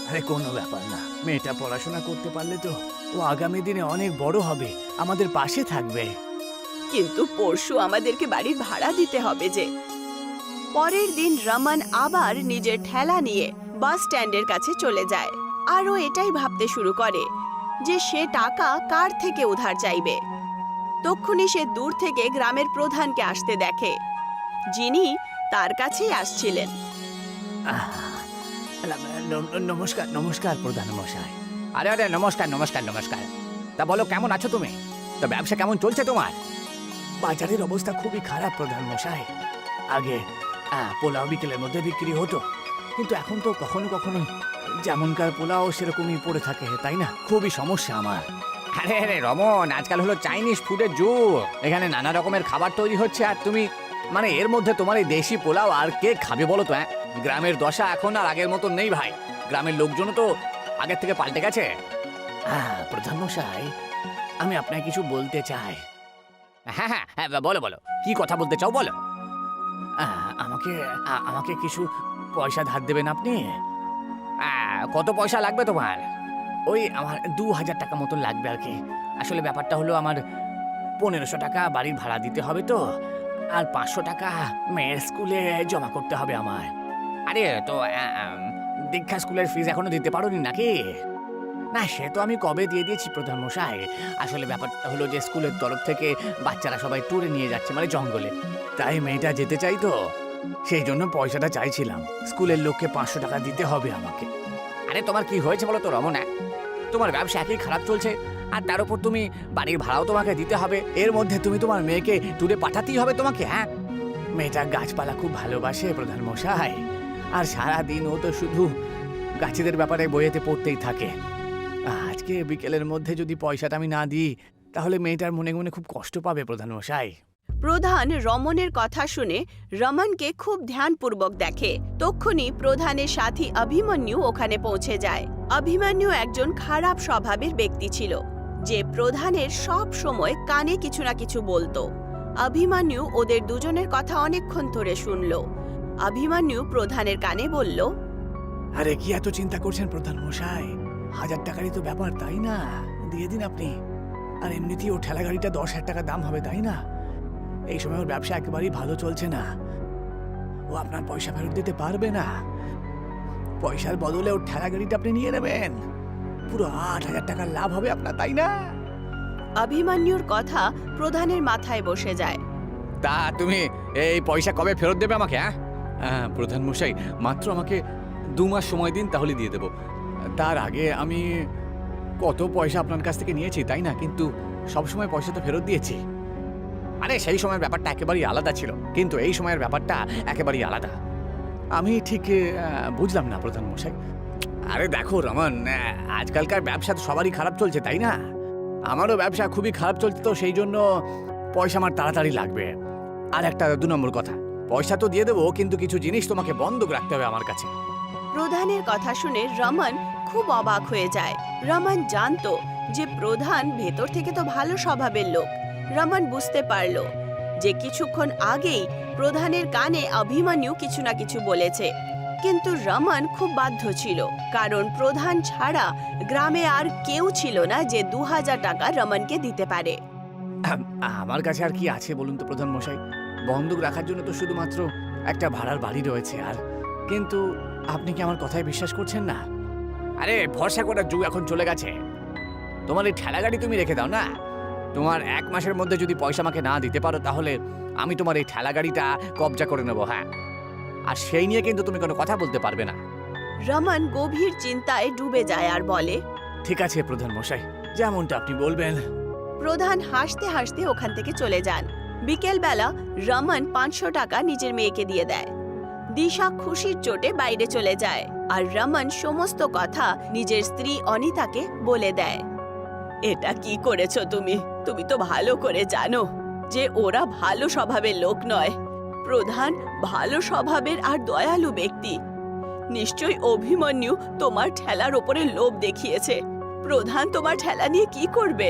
আরে কোনো ব্যাপার না, মেয়েটা পড়াশোনা করতে পারলে তো ও আগামী দিনে অনেক বড় হবে, আমাদের পাশে থাকবে। কিন্তু পরশু আমাদেরকে বাড়ির ভাড়া দিতে হবে যে। পরের দিন রমন আবার নিজের ঠেলা নিয়ে বাস স্ট্যান্ডের কাছে চলে যায়, আর ও এটাই ভাবতে শুরু করে যে সে টাকা কার থেকে উধার চাইবে। তক্ষুনি সে দূর থেকে গ্রামের প্রধানকে আসতে দেখে, যিনি তার কাছেই আসছিলেন। নমস্কার নমস্কার প্রধান মশাই। আরে আরে নমস্কার নমস্কার নমস্কার। তা বলো, কেমন আছো তুমি? তো ব্যবসা কেমন চলছে তোমার? বাজারের অবস্থা খুবই খারাপ প্রধান মশাই। আগে পোলাও বিকেলের মধ্যে বিক্রি হতো, কিন্তু এখন তো কখনো কখনো যেমনকার পোলাও সেরকমই পড়ে থাকে, তাই না? খুবই সমস্যা আমার। আরে আরে রমন, আজকাল হলো চাইনিজ ফুডের যুগ। এখানে নানা রকমের খাবার তৈরি হচ্ছে, আর তুমি মানে এর মধ্যে তোমার এই দেশি পোলাও আর কে খাবে বলো তো? গ্রামের দশা এখন আর আগের মতো নেই ভাই। গ্রামের লোকজনও তো আগের থেকে পাল্টে গেছে। প্রধান মশাই, আমি আপনাকে কিছু বলতে চাই। হ্যাঁ হ্যাঁ হ্যাঁ, বলো বলো, কি কথা বলতে চাও বলো। আমাকে আমাকে কিছু পয়সা ধার দেবেন আপনি? কত পয়সা লাগবে তোমার? ওই আমার 2000 টাকা মতন লাগবে আর কি। আসলে ব্যাপারটা হলো আমার 1500 টাকা বাড়ির ভাড়া দিতে হবে তো, আর 500 টাকা মেয়ের স্কুলে জমা করতে হবে আমার। আরে তো দীক্ষা স্কুলের ফিজ এখনো দিতে পারোনি নাকি? না, সে তো আমি কবে দিয়ে দিয়েছি প্রধান মশাই। আসলে ব্যাপারটা হলো যে স্কুলের তরফ থেকে বাচ্চারা সবাই ট্যুরে নিয়ে যাচ্ছে, মানে জঙ্গলে। তাই মেয়েটা যেতে চাই তো, সেই জন্য পয়সাটা চাইছিলাম। স্কুলের লোককে 500 টাকা দিতে হবে আমাকে। আরে তোমার কি হয়েছে বলো তো রমন? তোমার ব্যবসা একই খারাপ চলছে, আর তার উপর তুমি বাড়ির ভাড়াও তোমাকে দিতে হবে, এর মধ্যে তুমি তোমার মেয়েকে ট্যুরে পাঠাতেই হবে তোমাকে। হ্যাঁ, মেয়েটা গাছপালা খুব ভালোবাসে প্রধান মশাই, আর সারাদিন ও তো শুধু গাছেদের ব্যাপারে বইয়েতে পড়তেই থাকে। আজকে বিকেলের মধ্যে যদি পয়সাটা আমি না দিই তাহলে মেয়েটার মনে মনে খুব কষ্ট পাবে প্রধান মশাই। প্রধান রমনের কথা শুনে রমনকে খুব ধ্যানপূর্বক দেখে। তক্ষুনি প্রধানের সাথী অভিমন্যু ওখানে পৌঁছে যায়। অভিমন্যু একজন খারাপ স্বভাবের ব্যক্তি ছিল, যে প্রধানের সব সময় কানে কিছু না কিছু বলতো। অভিমন্যু ওদের দুজনের কথা অনেকক্ষণ ধরে শুনল। অভিমন্যু প্রধানের কানে বলল, আরে কি এত চিন্তা করছেন প্রধান মশাই? 1000 টাকারই তো ব্যাপার, তাই না? দিয়ে দিন আপনি। আর এমনিতেই ও ঠেলা গাড়িটা 10,000 টাকা দাম হবে, তাই না? এই সময় ওর ব্যবসা একেবারেই ভালো চলছে না, ও আপনার পয়সা ফেরত দিতে পারবে না। পয়সার বদলে ওর ঠেলা গাড়িটা আপনি নিয়ে নেবেন, পুরো 8,000 টাকার লাভ হবে আপনার, তাই না? অভিমন্যুর কথা প্রধানের মাথায় বসে যায়। তা তুমি এই পয়সা কবে ফেরত দেবে আমাকে? হ্যাঁ প্রধান মশাই, মাত্র আমাকে 2 মাস সময় দিন, তাহলে দিয়ে দেব। তার আগে আমি কত পয়সা আপনার কাছ থেকে নিয়েছি, তাই না? কিন্তু সব সময় পয়সা তো ফেরত দিয়েছি। আরে সেই সময়ের ব্যাপারটা একেবারেই আলাদা ছিল, কিন্তু এই সময়ের ব্যাপারটা একেবারেই আলাদা। আমি ঠিক বুঝলাম না প্রধান মশাই। আরে দেখো রমন, আজকালকার ব্যবসা তো সবারই খারাপ চলছে, তাই না? আমারও ব্যবসা খুবই খারাপ চলছে, তো সেই জন্য পয়সা আমার তাড়াতাড়ি লাগবে। আর একটা 2 নম্বর কথা, পয়সা তো দিয়ে দেবো, কিন্তু কিছু জিনিস তোমাকে বন্ধক রাখতে হবে আমার কাছে। প্রধানের কথা শুনে রমন খুব অবাক হয়ে যায়। রমন জানতো যে প্রধান ভেতর থেকে তো ভালো স্বভাবের লোক। রমন বুঝতে পারল যে কিছুক্ষণ আগেই প্রধানের কানে অভিমন্যু কিছু না কিছু বলেছে, কিন্তু রমন খুব বাধ্য ছিল, কারণ প্রধান ছাড়া গ্রামে আর কেউ ছিল না যে 2000 টাকা রমনকে দিতে পারে। আমার কাছে আর কি আছে বলুন তো প্রধান মশাই? বন্ধক রাখার জন্য তো শুধুমাত্র একটা ভাড়ার বাড়ি রয়েছে। আর কিন্তু আপনি কি আমার কথায় বিশ্বাস করছেন না? আরে ভরসা করার যুগ এখন চলে গেছে। তোমার এই ঠেলা গাড়ি তুমি রেখে দাও না। তোমার 1 মাসের মধ্যে যদি পয়সা আমাকে না দিতে পারো, তাহলে আমি তোমার এই ঠেলা গাড়িটা কবজা করে নেবো। হ্যাঁ, আর সেই নিয়ে কিন্তু তুমি কোনো কথা বলতে পারবে না। রমন গভীর চিন্তায় ডুবে যায় আর বলে, ঠিক আছে প্রধান মশাই, যেমনটা আপনি বলবেন। প্রধান হাসতে হাসতে ওখান থেকে চলে যান। বিকেলবেলা রমন 500 টাকা নিজের মেয়েকে দিয়ে দেয়। দিশা খুশির চোটে বাইরে চলে যায়, আর রমন সমস্ত কথা নিজের স্ত্রী অনিতাকে বলে দেয়। এটা কি করেছো তুমি? তুমি তো ভালো করে জানো যে ওরা ভালো স্বভাবের লোক নয়। প্রধান ভালো স্বভাবের আর দয়ালু ব্যক্তি। নিশ্চয়ই অভিমন্যু তোমার ঠেলার ওপরে লোভ দেখিয়েছে। প্রধান তোমার ঠেলা নিয়ে কি করবে?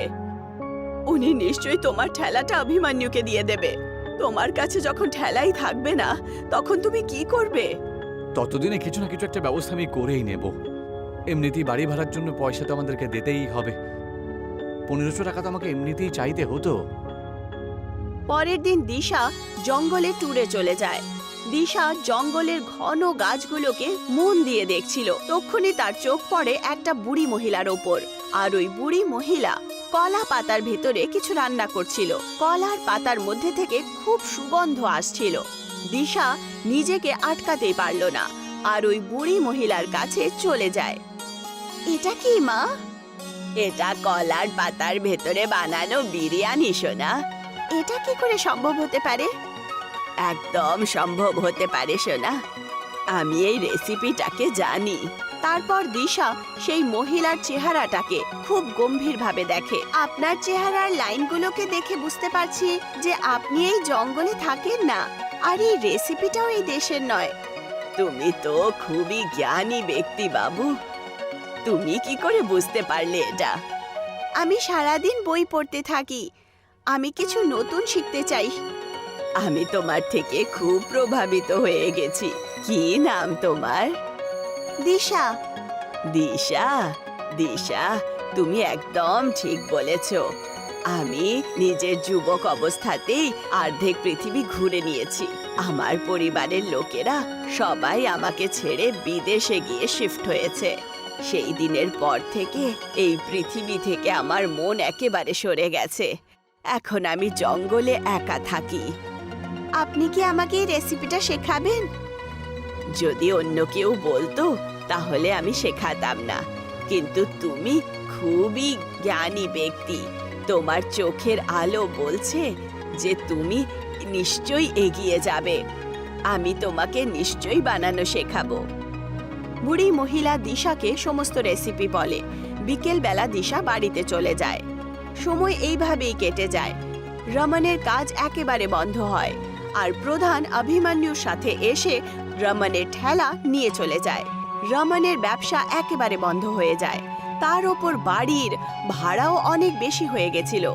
উনি নিশ্চয়ই তোমার ঠেলাটা অভিমন্যুকে দিয়ে দেবে। তোমার কাছে যখন ঠেলাই থাকবে না, তখন তুমি কি করবে? ততদিনে কিছু না কিছু একটা ব্যবস্থা আমি করেই নেব। এমনিতেই বাড়ি ভাড়ার জন্য পয়সা তো আমাদেরকে দিতেই হবে। 1500 টাকা তো আমাকে এমনিতেই চাইতে হতো। পরের দিন দিশা জঙ্গলে ট্যুরে চলে যায়। দিশা জঙ্গলের ঘন গাছগুলোকে মন দিয়ে দেখছিল। তক্ষুনি তার চোখ পড়ে একটা বুড়ি মহিলার ওপর, আর ওই বুড়ি মহিলা কলা পাতার ভেতরে কিছু রান্না করছিল। কলার পাতার মধ্যে থেকে খুব সুগন্ধ আসছিল। দিশা নিজেকে আটকাতেই পারল না, আর ওই বুড়ি মহিলার কাছে চলে যায়। এটা কি মা? এটা কলার পাতার ভেতরে বানানো বিরিয়ানি সোনা। এটা কি করে সম্ভব হতে পারে? একদম সম্ভব হতে পারে সোনা, আমি এই রেসিপিটাকে জানি। তারপর দিশা সেই মহিলার চেহারাটাকে খুব গম্ভীরভাবে দেখে। আপনার চেহারার লাইনগুলোকে দেখে বুঝতে পারছি যে আপনি এই জঙ্গলে থাকেন না, আর এই রেসিপিটাও এই দেশের নয়। তুমি তো খুবই জ্ঞানী ব্যক্তি বাবু। তুমি কি করে বুঝতে পারলে এটা? আমি সারাদিন বই পড়তে থাকি, আমি কিছু নতুন শিখতে চাই। আমি তোমার থেকে খুব প্রভাবিত হয়ে গেছি। কি নাম তোমার? দিশা। দিশা, দিশা, তুমি একদম ঠিক বলেছ। আমি নিজের যুবক অবস্থাতেই অর্ধেক পৃথিবী ঘুরে নিয়েছি। আমার পরিবারের লোকেরা সবাই আমাকে ছেড়ে বিদেশে গিয়ে শিফট হয়েছে। সেই দিনের পর থেকে এই পৃথিবী থেকে আমার মন একেবারে সরে গেছে। এখন আমি জঙ্গলে একা থাকি। আপনি কি আমাকে এই রেসিপিটা শেখাবেন? যদি অন্য কেউ বলতো তাহলে আমি শেখাতাম না, কিন্তু তুমি খুবই জ্ঞানী ব্যক্তি। তোমার চোখের আলো বলছে যে তুমি নিশ্চয়ই এগিয়ে যাবে। আমি তোমাকে নিশ্চয়ই বানানো শেখাবো। বুড়ি মহিলা দিশাকে সমস্ত রেসিপি বলে। বিকেল বেলা দিশা বাড়িতে চলে যায়। সময় এইভাবেই কেটে যায়। রমনের কাজ একেবারে বন্ধ হয়, আর প্রধান অভিমন্যুর সাথে এসে রমনের ঠেলা নিয়ে চলে যায়। রমনের ব্যবসা একেবারে বন্ধ হয়ে যায়। তার ওপর বাড়ির ভাড়াও অনেক বেশি হয়ে গেছিল।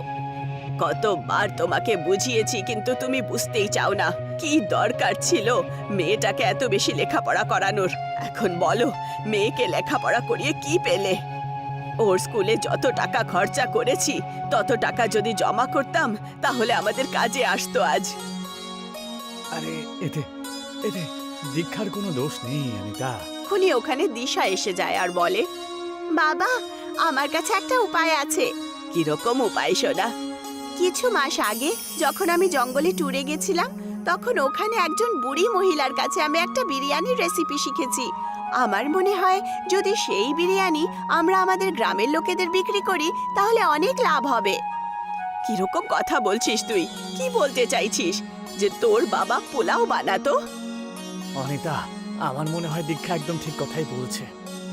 কতবার তোমাকে বুঝিয়েছি, কিন্তু তুমি বুঝতেই চাও না। কি দরকার ছিল মেয়েটাকে এত বেশি লেখাপড়া করানোর? এখন বলো, মেয়েকে লেখাপড়া করিয়ে কি পেলে? ওর স্কুলে যত টাকা খরচা করেছি তত টাকা যদি জমা করতাম তাহলে আমাদের কাজে আসতো আজ। আরে এতে এতে দীক্ষার কোনো দোষ নেই অনিতা। এখনই ওখানে দিশা এসে যায় আর বলে, বাবা, আমার কাছে একটা উপায় আছে। কিরকম উপায় সোনা? কিছু মাস আগে যখন আমি জঙ্গলে ট্যুরে গেছিলাম, তখন ওখানে একজন বুড়ি মহিলার কাছে আমি একটা বিরিয়ানির রেসিপি শিখেছি। আমার মনে হয় যদি সেই বিরিয়ানি আমরা আমাদের গ্রামের লোকেদের বিক্রি করি তাহলে অনেক লাভ হবে। কিরকম কথা বলছিস তুই? কি বলতে চাইছিস? যে তোর বাবা পোলাও বানাতো? অনিতা, আমার মনে হয় দীক্ষা একদম ঠিক কথাই বলছে।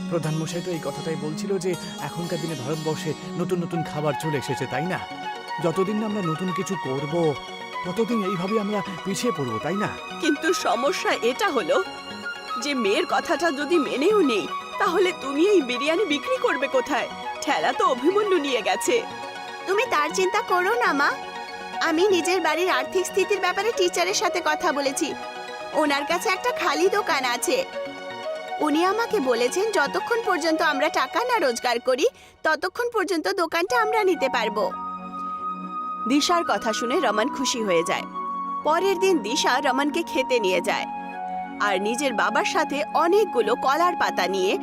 প্রধান মশাই তো এই কথাটাই বলছিল যে এখনকার দিনে ভারতবর্ষে নতুন নতুন খাবার চলে এসেছে, তাই না? যতদিন না আমরা নতুন কিছু করব ততদিন এইভাবে আমরা পিছিয়ে পড়বো, তাই না? কিন্তু সমস্যা এটা হলো যে মেয়ের কথাটা যদি মেনেও নেই তাহলে তুমি এই বিরিয়ানি বিক্রি করবে কোথায়? ঠেলা তো অভিমন্যু নিয়ে গেছে। তুমি তার চিন্তা করো না মা। আমি নিজের বাড়ির আর্থিক স্থিতির ব্যাপারে টিচারের সাথে কথা বলেছি। ওনার কাছে একটা খালি দোকান আছে। উনি আমাকে বলেছেন যতক্ষণ পর্যন্ত আমরা টাকা না রোজগার করি ততক্ষণ পর্যন্ত দোকানটা আমরা নিতে পারবো। দিশার কথা শুনে রমন খুশি হয়ে যায়। পরের দিন দিশা রমনকে খেতে নিয়ে যায় আর নিজের বাবার সাথে অনেকগুলো কলার পাতা নিয়ে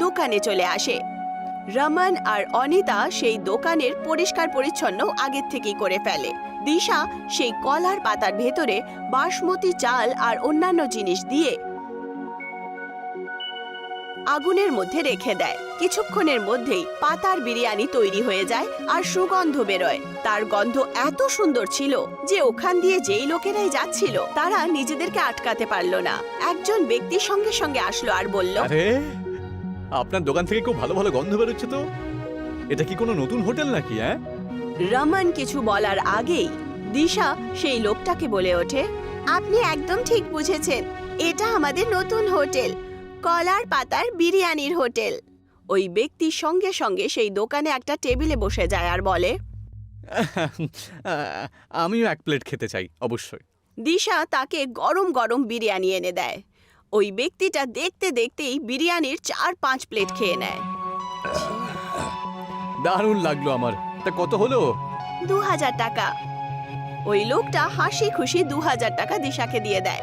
দোকানে চলে আসে। রমন আর অনিতা সেই দোকানের পরিষ্কার পরিচ্ছন্ন আগের থেকেই করে ফেলে। দিশা সেই কলার পাতার ভেতরে বাসমতি চাল আর অন্যান্য জিনিস দিয়ে আগুনের মধ্যে রেখে দেয়। কিছুক্ষণের মধ্যেই পাতার বিরিয়ানি তৈরি হয়ে যায় আর সুগন্ধ বেরোয়। তার গন্ধ এত সুন্দর ছিল যে ওখান দিয়ে যেই লোকেরাই যাচ্ছিল তারা নিজেদেরকে আটকাতে পারল না। একজন ব্যক্তি সঙ্গে সঙ্গে আসলো আর বলল, আরে আপনার দোকান থেকে খুব ভালো ভালো গন্ধ বেরোচ্ছে তো। এটা কি কোনো নতুন হোটেল নাকি? হ্যাঁ, রমন কিছু বলার আগেই দিশা সেই লোকটাকে বলে ওঠে, আপনি একদম ঠিক বুঝেছেন, এটা আমাদের নতুন হোটেল, কলার পাতার বিরিয়ানির হোটেল। ওই ব্যক্তি সঙ্গে সঙ্গে সেই দোকানে একটা টেবিলে বসে যায় আর বলে, আমিও এক প্লেট খেতে চাই অবশ্যই। দিশা তাকে গরম গরম বিরিয়ানি এনে দেয়। ওই ব্যক্তিটা দেখতে দেখতেই বিরিয়ানির 4-5 প্লেট খেয়ে নেয়। দারুণ লাগলো আমার। তা কত হলো? 2000 টাকা। ওই লোকটা হাসি খুশি 2000 টাকা দিশাকে দিয়ে দেয়।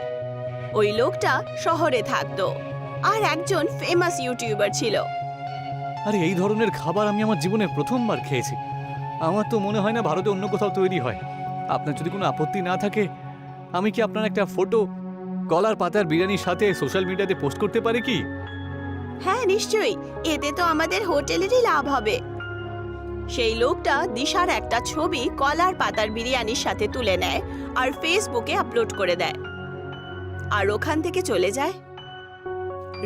ওই লোকটা শহরে থাকতো আর একজন ফেমাস ইউটিউবার ছিল। আরে এই ধরনের খাবার আমি আমার জীবনে প্রথমবার খেয়েছি। আমার তো মনে হয় না ভারতে অন্য কোথাও তৈরি হয়। আপনার যদি কোনো আপত্তি না থাকে আমি কি আপনার একটা ফটো কলার পাতার বিরিয়ানির সাথে সোশ্যাল মিডিয়াতে পোস্ট করতে পারি কি? হ্যাঁ নিশ্চয়ই, এতে তো আমাদের হোটেলেরই লাভ হবে। সেই লোকটা দিশার একটা ছবি কলার পাতার বিরিয়ানির সাথে তুলে নেয় আর ফেসবুকে আপলোড করে দেয় আর ওখান থেকে চলে যায়।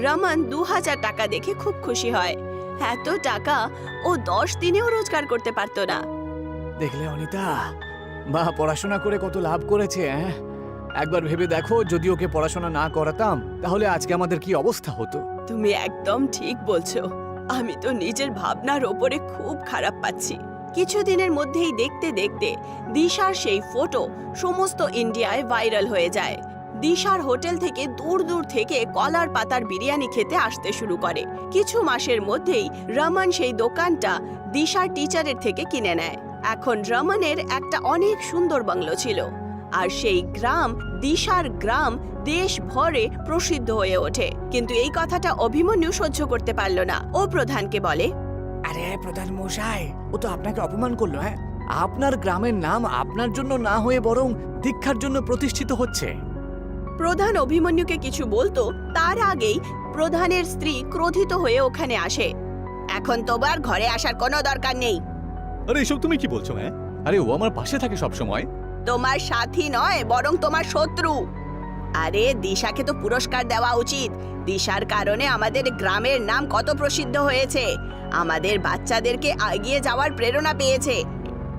রমন 2000 টাকা দেখে খুব খুশি হয়। এত টাকা ও 10 দিনেও রোজগার করতে পারতো না। দেখলে অনিতা, মা পড়াশোনা করে কত লাভ করেছে। হ্যাঁ, একবার ভেবে দেখো, যদি ওকে পড়াশোনা না করাতাম তাহলে আজকে আমাদের কি অবস্থা হতো। তুমি একদম ঠিক বলছো। আমি তো নিজের ভাবনার ওপরে খুব খারাপ পাচ্ছি। কিছুদিনের মধ্যেই দেখতে দেখতে দিশার সেই ফটো সমস্ত ইন্ডিয়ায় ভাইরাল হয়ে যায়। দিশার হোটেল থেকে দূর দূর থেকে কলার পাতার বিরিয়ানি খেতে আসতে শুরু করে। কিছু মাসের মধ্যেই রমন সেই দোকানটা দিশার টিচারের থেকে কিনে নেয়। এখন রমনের একটা অনেক সুন্দর বাংলো ছিল আর সেই গ্রাম দিশার গ্রাম দেশ ভরে প্রসিদ্ধ হয়ে ওঠে। কিন্তু এই কথাটা অভিমন্যু সহ্য করতে পারল না। ও প্রধানকে বলে, আরে প্রধান মশাই, ও তো আপনাকে অপমান করলো। হ্যাঁ, আপনার গ্রামের নাম আপনার জন্য না হয়ে বরং দীক্ষার জন্য প্রতিষ্ঠিত হচ্ছে। প্রধান অভিমন্যুকে কিছু বলতো তার আগেই প্রধানের স্ত্রী ক্রোধিত হয়ে ওখানে আসে। এখন তোমার ঘরে আসার কোনো দরকার নেই। আরে এসব তুমি কি বলছো? হ্যাঁ, আরে ও আমার পাশে থাকে সব সময়। তোমার সাথী নয়, বরং তোমার শত্রু। আরে দিশাকে তো পুরস্কার দেওয়া উচিত। দিশার কারণে আমাদের গ্রামের নাম কত প্রসিদ্ধ হয়েছে, আমাদের বাচ্চাদেরকে এগিয়ে যাওয়ার প্রেরণা পেয়েছে।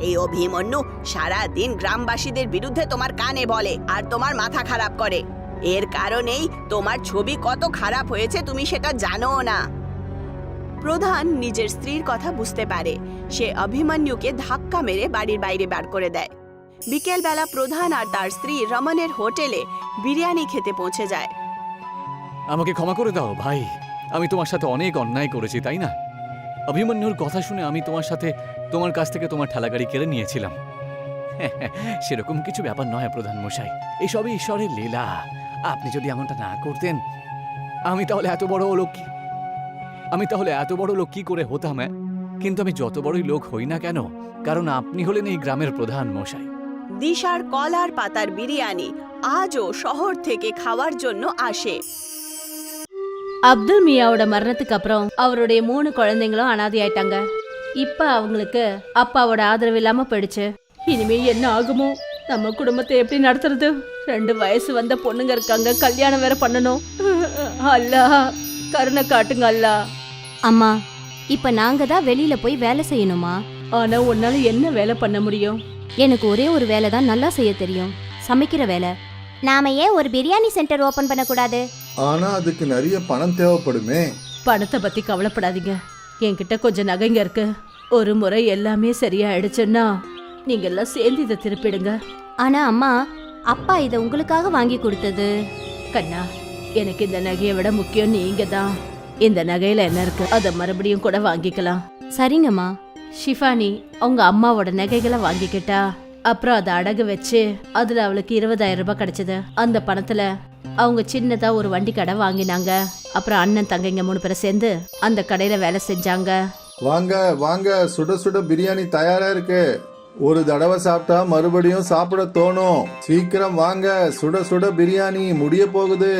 এই অভিমন্যু সারা দিন গ্রামবাসীদের বিরুদ্ধে তোমার কানে বলে আর তোমার মাথা খারাপ করে। এর কারণেই তোমার ছবি কত খারাপ হয়েছে তুমি সেটা জানো না। প্রধান নিজের স্ত্রীর কথা বুঝতে পারে। সে অভিমন্যুকে ধাক্কা মেরে বাড়ির বাইরে বার করে দেয়। বিকেলবেলা প্রধান আর তার স্ত্রী রমনের হোটেলে বিরিয়ানি খেতে পৌঁছে যায়। আমাকে ক্ষমা করে দাও ভাই, আমি তোমার সাথে অনেক অন্যায় করেছি, তাই না? অভিমন্যুর কথা শুনে আমি তোমার কাছ থেকে তোমার ঠেলাগাড়ি কেড়ে নিয়েছিলাম। সেরকম কিছু ব্যাপার নয় প্রধান মশাই, এসবই ঈশ্বরের লীলা। আপনি যদি এমনটা না করতেন আমি তাহলে এত বড় লোক কি করে হতাম? কিন্তু আমি যত বড়ই লোক হই না কেন, কারণ আপনি হলেন এই গ্রামের প্রধান মশাই। দিশার কলার পাতার বিরিয়ানি আজও শহর থেকে খাওয়ার জন্য আসে। அப்துல் மியாவோட மரணத்துக்கு அப்புறம் அவருடைய 3 குழந்தைங்களும் அனாதை ஆயிட்டாங்க. இப்ப அவங்களுக்கு அப்பாவோட ஆதரவு இல்லாம போயிடுச்சு. இனிமே என்ன ஆகுமோ? நம்ம குடும்பத்தை எப்படி நடத்துறது? 2 வயசு வந்த பொண்ணுங்க இருக்காங்க, கல்யாணம் வேற பண்ணணும். அல்லா கருணை காட்டுங்க அல்லா. அம்மா, இப்ப நாங்க தான் வெளியில போய் வேலை செய்யணுமா? ஆனா உன்னால என்ன வேலை பண்ண முடியும்? எனக்கு ஒரே ஒரு வேலை தான் நல்லா செய்ய தெரியும், சமைக்கிற வேலை. நாம ஏன் ஒரு பிரியாணி சென்டர் ஓபன் பண்ணக்கூடாது? ஆனா அதுக்கு நிறைய பணம் தேவைப்படுமே. பணத்தை பத்தி கவலைப்படாதீங்க, என்கிட்ட கொஞ்சம் நகைங்க இருக்கு. ஒரு முறை எல்லாமே சரியாயிடுச்சுன்னா நீங்க எல்லாம் சேர்ந்து இதை திருப்பிடுங்க. ஆனா அம்மா, அப்பா இதை உங்களுக்காக வாங்கி கொடுத்தது. கண்ணா, எனக்கு இந்த நகையை விட முக்கியம் நீங்க தான். இந்த நகையில என்ன இருக்கு, அதை மறுபடியும் கூட வாங்கிக்கலாம். சரிங்கம்மா. ஷிஃபானி அவங்க அம்மாவோட நகைகளை வாங்கிக்கிட்டா. அப்புறம் அதை அடகு வச்சு அதுல அவளுக்கு 20,000 ரூபாய் கிடைச்சது. அந்த பணத்துல அவங்க சின்னதா ஒரு வண்டி கடை வாங்கினாங்க. அப்புறம் அண்ணன் தங்கைங்க 3 பேரை சேர்ந்து அந்த கடையில வேலை செஞ்சாங்க. வாங்க வாங்க, சுட சுட பிரியாணி தயாரா இருக்கு. ஒரு தடவை சாப்பிட்டா மறுபடியும் சாப்பிட தோணும். சீக்கிரம் வாங்க, சுட சுட பிரியாணி முடிய போகுது.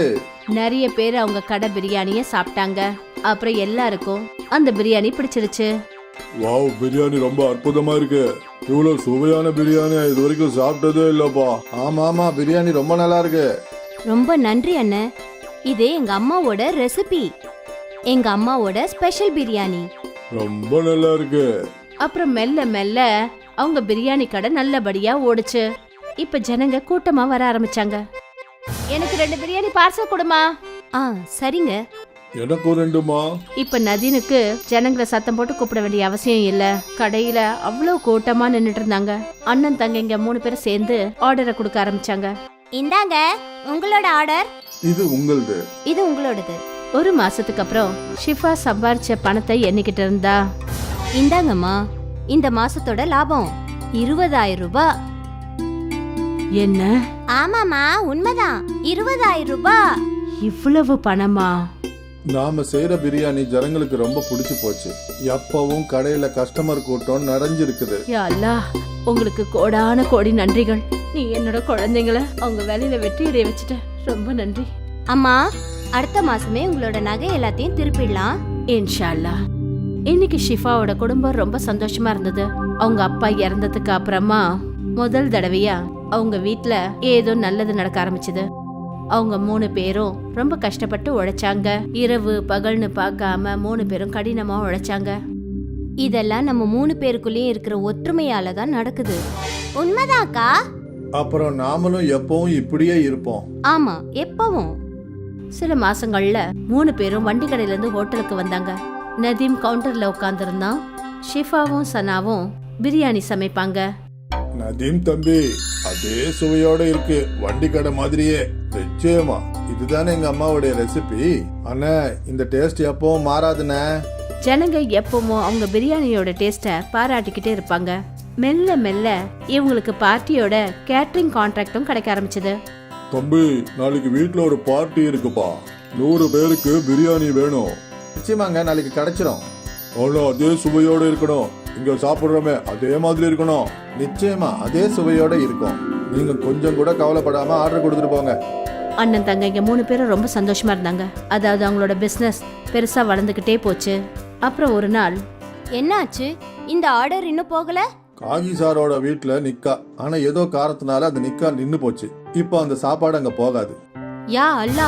நிறைய பேர் அவங்க கடை பிரியாணிய சாப்பிட்டாங்க. அப்புறம் எல்லாருக்கும் அந்த பிரியாணி பிடிச்சிருச்சு. வாவ், பிரியாணி ரொம்ப அற்புதமா இருக்கு. இவ்வளவு சுவையான பிரியாணி இது வரைக்கும் சாப்பிட்டதே இல்லப்பா. ஆமா ஆமா, பிரியாணி ரொம்ப நல்லா இருக்கு. ரொம்ப நன்றி அண்ணன். இது எங்க அம்மாவோட ரெசிபி, எங்க அம்மாவோட ஸ்பெஷல் பிரியாணி. ரொம்ப நல்லா இருக்கு. அப்புறம் மெல்ல மெல்ல அவங்க பிரியாணி கடை நல்லபடியா ஓடுச்சு. இப்ப ஜனங்க கூட்டமா வர ஆரம்பிச்சாங்க. எனக்கு 2 பிரியாணி பார்சல் கொடுமா. ஆ சரிங்க. எனக்கு 2மா. இப்ப நதீனுக்கு ஜனங்களை சத்தம் போட்டு கூப்பிட வேண்டிய அவசியம் இல்ல. கடையில அவ்வளவு கூட்டமா நின்னுட்டு இருந்தாங்க. அண்ணன் தங்கைங்க 3 பேரும் சேர்ந்து ஆர்டரை கொடுக்க ஆரம்பிச்சாங்க. இந்தாங்க உங்களோட ஆர்டர். இது உங்களுது. இது உங்களோடது. 1 மாசத்துக்கு அப்புறம் ஷிஃபா சம்பாரிச்ச பணத்தை எண்ணிக்கிட்டு இருந்தா. இந்தாங்கம்மா, இந்த மாசத்தோட லாபம் 20,000 ரூபாய். என்ன, ஆமாமா, உண்மைதான், 20,000 ரூபாய். இவ்வளவு பணமா? நாம செய்யற பிரியாணி ஜனங்களுக்கு ரொம்ப பிடிச்சு போச்சு. எப்பவும் கடையில கஸ்டமர் கூட்டம் நிறைஞ்சிருக்குது. யா அல்லாஹ், உங்களுக்கு கோடான கோடி நன்றிகள். நீ என்னோட குழந்தைங்கள அவங்க வேலையில வெற்றியடைய வச்சுட்ட. ரொம்ப நன்றி. அம்மா, அடுத்த மாசமே உங்களோட நகை எல்லாத்தையும் திருப்பிடலாம். இன்ஷா அல்லாஹ். இன்னைக்கு ஷிஃபாவோட குடும்பம் ரொம்ப சந்தோஷமா இருந்தது. அவங்க அப்பா இறந்ததுக்கு அப்புறமா முதல் தடவையா அவங்க வீட்ல ஏதோ நல்லது நடக்க ஆரம்பிச்சது. அவங்க 3 பேரும் ரொம்ப கஷ்டப்பட்டு உழைச்சாங்க. இரவு பகல்னு பார்க்காம 3 பேரும் கடினமா உழைச்சாங்க. இதெல்லாம் நம்ம 3 பேருக்குள்ளேயும் இருக்கிற ஒற்றுமையால தான் நடக்குது. உண்மைதாக்கா. அப்புறம் நாமளும் எப்பவும் இப்படியே இருப்போம். ஆமா, எப்பவும். சில மாசங்கள்ல 3 பேரும் வண்டி கடையில இருந்து ஹோட்டலுக்கு வந்தாங்க. நதீம் கவுண்டர்ல உட்கார்ந்துருந்தான். ஷிஃபாவும் சனாவும் பிரியாணி சமைப்பாங்க. நதீம் தம்பி, அதே சுவையோட இருக்கு, வண்டி கடை மாதிரியே. நிச்சயமா இதுதானே எங்க அம்மாவுடைய ரெசிபி. அண்ணா, இந்த டேஸ்ட் எப்பவும் மாறாதுண்ணே. ஜனங்க எப்பவும் அவங்க பிரியாணியோட டேஸ்ட பாராட்டிக்கிட்டே இருப்பாங்க. மெல்ல மெல்ல இவங்களுக்கு பார்ட்டியோட கேட்டரிங் கான்ட்ராக்டும் கிடைக்க ஆரம்பிச்சது. தம்பி, நாளைக்கு வீட்ல ஒரு பார்ட்டி இருக்குப்பா. 100 பேருக்கு பிரியாணி வேணும். நிச்சயமாங்க, நாளைக்கு கிடைச்சிரும். ஆனா அதே சுவையோட இருக்கணும். இங்க சாப்பிடுறோமே அதே மாதிரி இருக்கணும். நிச்சயமா அதே சுவையோட இருக்கும். நீங்க கொஞ்சம் கூட கவலைப்படாம ஆர்டர் கொடுத்துட்டு போங்க. அண்ணன் தங்கைங்க 3 பேரும் ரொம்ப சந்தோஷமா இருந்தாங்க. அதாவது அவங்களோட பிசினஸ் பெருசா வளர்ந்துகிட்டே போச்சு. அப்புறம் ஒரு நாள் என்னாச்சு? இந்த ஆர்டர் இன்னும் போகல? காஜி சாரோட வீட்டுல நிக்கா, ஆனா ஏதோ காரணத்தினால அந்த நிக்கா நின்னு போச்சு. இப்போ அந்த சாப்பாடு அங்க போகாது. யா அல்லா,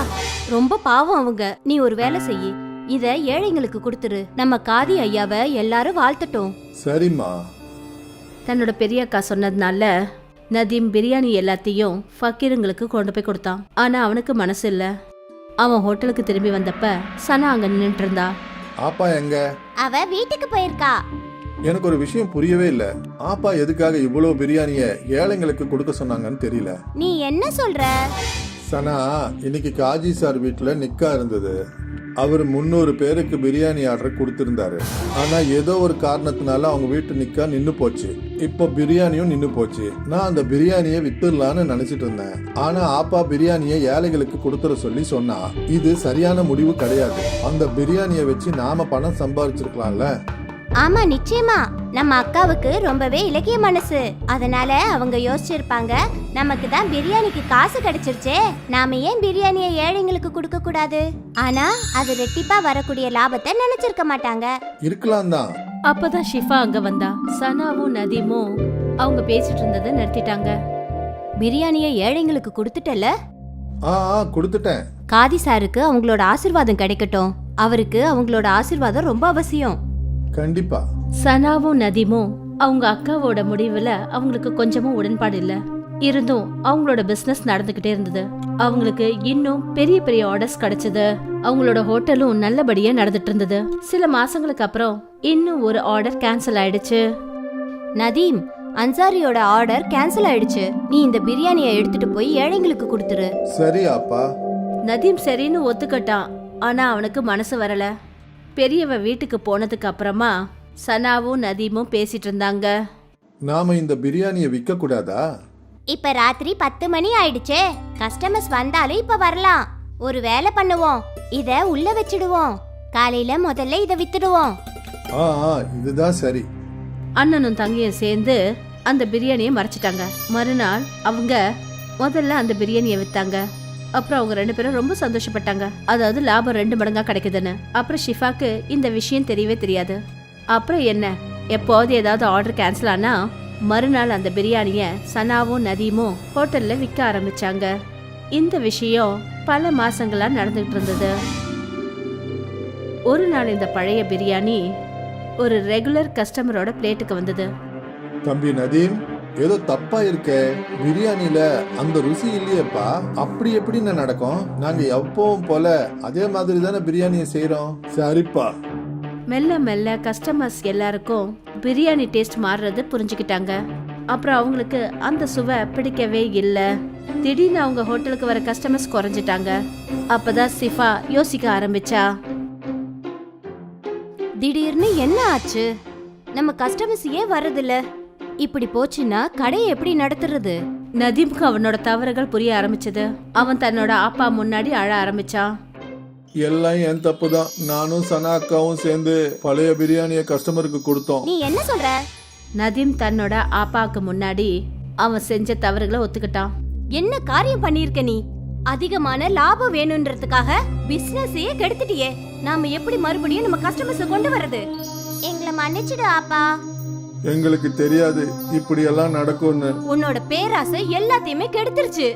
ரொம்ப பாவம் அவங்க. நீ ஒரு வேலை செய்யி, இத ஏழைங்களுக்கு கொடுத்துரு. நம்ம காதி ஐயாவை எல்லாரும் வாழ்த்தட்டும். சரிம்மா. தன்னோட பெரிய அக்கா சொன்னதுனால நதீம் பிரியாணி எல்லாத்தையும் ஃபக்கீருங்களுக்கு கொண்டு போய் கொடுத்தான். ஆனா அவனுக்கு மனசு இல்ல. அவன் ஹோட்டலுக்கு திரும்பி வந்தப்ப சனா அங்க நின்னுட்டு இருந்தா. ஆப்பா எங்க? அவ வீட்டுக்கு போயிருக்கா. எனக்கு ஒரு விஷயம் புரியவே இல்ல. ஆப்பா எதுக்காக இவ்வளவு பிரியாணிய ஏழைங்களுக்கு கொடுக்க சொன்னாங்கன்னு தெரியல. நீ என்ன சொல்ற? சனா, இன்னைக்கு காஜி சார் வீட்டுல நிக்கா இருந்தது. அவர் 300 பேருக்கு பிரியாணி ஆர்டர் கொடுத்திருந்தாரு. ஆனா ஏதோ ஒரு காரணத்தினால அவங்க வீட்டு நிக்கா நின்னு போச்சு. இப்போ பிரியாணியும் நின்னு போச்சு. நான் அந்த பிரியாணியை வித்துடலான்னு நினைச்சிட்டு இருந்தேன். ஆனா ஆப்பா பிரியாணியை ஏழைகளுக்கு கொடுத்துட சொல்லி சொன்னா. இது சரியான முடிவு கிடையாது. அந்த பிரியாணியை வச்சு நாம பணம் சம்பாதிச்சிருக்கலாம்ல. ஆமா, நிச்சயமா. நம்ம அக்காவுக்கு ரொம்பவே இலக்கிய மனசு. அதனால அவங்க யோசிச்சிருப்பாங்க, நமக்கு தான் பிரியாணிக்கு காசு கிடைச்சிருச்சே, நாம ஏன் பிரியாணியை ஏழைங்களுக்கு கொடுக்க கூடாது? ஆனா அது ரெட்டிப்பா வரக்கூடிய லாபத்தை நினைச்சிருக்க மாட்டாங்க. இருக்கலாம் தான். அப்பதான் ஷிஃபா அங்க வந்தா. சனாவும் நதீமும் அவங்க பேசிட்டு இருந்ததை நிறுத்திட்டாங்க. பிரியாணியை ஏழைங்களுக்கு கொடுத்துட்டல? கொடுத்துட்டேன். காதி சாருக்கு அவங்களோட ஆசீர்வாதம் கிடைக்கட்டும். அவருக்கு அவங்களோட ஆசீர்வாதம் ரொம்ப அவசியம். கண்டிப்பா. சனாவும் நதீமும் அவங்க அக்காவோட முடிவுல அவங்களுக்கு கொஞ்சமும் உடன்பாடு இல்ல. இருந்தும் அவங்களோட பிசினஸ் நடந்துகிட்டே இருந்தது. அவங்களுக்கு இன்னும் பெரிய பெரிய ஆர்டர்ஸ் கிடைச்சது. அவங்களோட ஹோட்டலும் நல்லபடியா நடந்துட்டு இருந்தது. சில மாசங்களுக்கு அப்புறம் இன்னும் ஒரு ஆர்டர் கேன்சல் ஆயிடுச்சு. நதீம், அன்சாரியோட ஆர்டர் கேன்சல் ஆயிடுச்சு. நீ இந்த பிரியாணியை எடுத்துட்டு போய் ஏழைங்களுக்கு கொடுத்துரு. சரி அப்பா. நதீம் சரின்னு ஒத்துக்கிட்டான். ஆனா அவனுக்கு மனசு வரல. பெரியவ வீட்டுக்கு போனதுக்கு அப்புறமா சனாவும் நதீமும் பேசிட்டு இருந்தாங்க. நாம இந்த பிரியாணியை விற்க கூடாதா? இப்ப ராத்திரி 10 மணி ஆயிடுச்சே, கஸ்டமர்ஸ் வந்தாலும் இப்ப வரலாம். ஒரு வேலை பண்ணுவோம், இத உள்ள வச்சிடுவோம். காலையில முதல்ல இத வித்துடுவோம். இதுதான் சரி. அண்ணனும் தங்கையும் சேர்ந்து அந்த பிரியாணியை மறைச்சிட்டாங்க. மறுநாள் அவங்க முதல்ல அந்த பிரியாணியை வித்தாங்க. அப்புறம் அவங்க 2 பேரும் ரொம்ப சந்தோஷப்பட்டாங்க. அதாவது லாபம் 2 மடங்கா கிடைக்குதுன்னு. அப்புறம் ஷிஃபாக்கு இந்த விஷயம் தெரியவே தெரியாது. அப்புறம் என்ன, எப்போது ஏதாவது ஆர்டர் கேன்சல் ஆனா மறுநாள் அந்த பிரியாணிய சனாவும் நதீமும் ஹோட்டல்ல விற்க ஆரம்பிச்சாங்க. இந்த விஷயம் பல மாசங்களா நடந்துகிட்டு இருந்தது. ஒரு நாள் இந்த பழைய பிரியாணி ஒரு ரெகுலர் கஸ்டமரோட பிளேட்டுக்கு வந்தது. தம்பி நதீம், ஏதோ தப்பா இருக்கே. பிரியாணில அந்த ருசி இல்லையேப்பா. அப்படி எப்படின்னு நடக்கும்? நாங்க எப்பவும் போல அதே மாதிரி தானே பிரியாணியை செய்யறோம். சரிப்பா. மெல்ல மெல்ல கஸ்டமர்ஸ் எல்லாருக்கும் பிரியாணி டேஸ்ட் மாறுறது புரிஞ்சுக்கிட்டாங்க. அப்புறம் அவங்களுக்கு அந்த சுவை பிடிக்கவே இல்லை. திடீர்னு அவங்க ஹோட்டலுக்கு வர கஸ்டமர்ஸ் குறைஞ்சிட்டாங்க. அப்பதான் சிஃபா யோசிக்க ஆரம்பிச்சா. திடீர்னு என்ன ஆச்சு? நம்ம கஸ்டமர்ஸ் ஏன் வரதில்ல? இப்படி போச்சுன்னா கடையை எப்படி நடத்துறது? நதீம்க்கு அவனோட தவறுகள் புரிய ஆரம்பிச்சது. அவன் தன்னோட அப்பா முன்னாடி அழ ஆரம்பிச்சான். எல்லாம் என் தப்பு தான். நானும் சனா அக்காவும் சேர்ந்து பழைய பிரியாணியை கஸ்டமருக்கு கொடுத்தோம். நீ என்ன சொல்ற? நதீம் தன்னோட அப்பாவுக்கு முன்னாடி அவன் செஞ்ச தவறுகளை ஒத்துக்கிட்டான். என்ன காரியம் பண்ணிருக்க நீ? அதிகமான லாபம் வேணும்ன்றதுக்காக பிசினஸையே கெடுத்துட்டியே. நாம எப்படி மறுபடியும் நம்ம கஸ்டமர்ஸ் கொண்டு வரது? எங்களை மன்னிச்சிடு அப்பா. எங்களுக்கு தெரியாது இப்படி எல்லாம் நடக்கும்னு. உன்னோட பேராசை எல்லாத்தையுமே கெடுத்துருச்சு.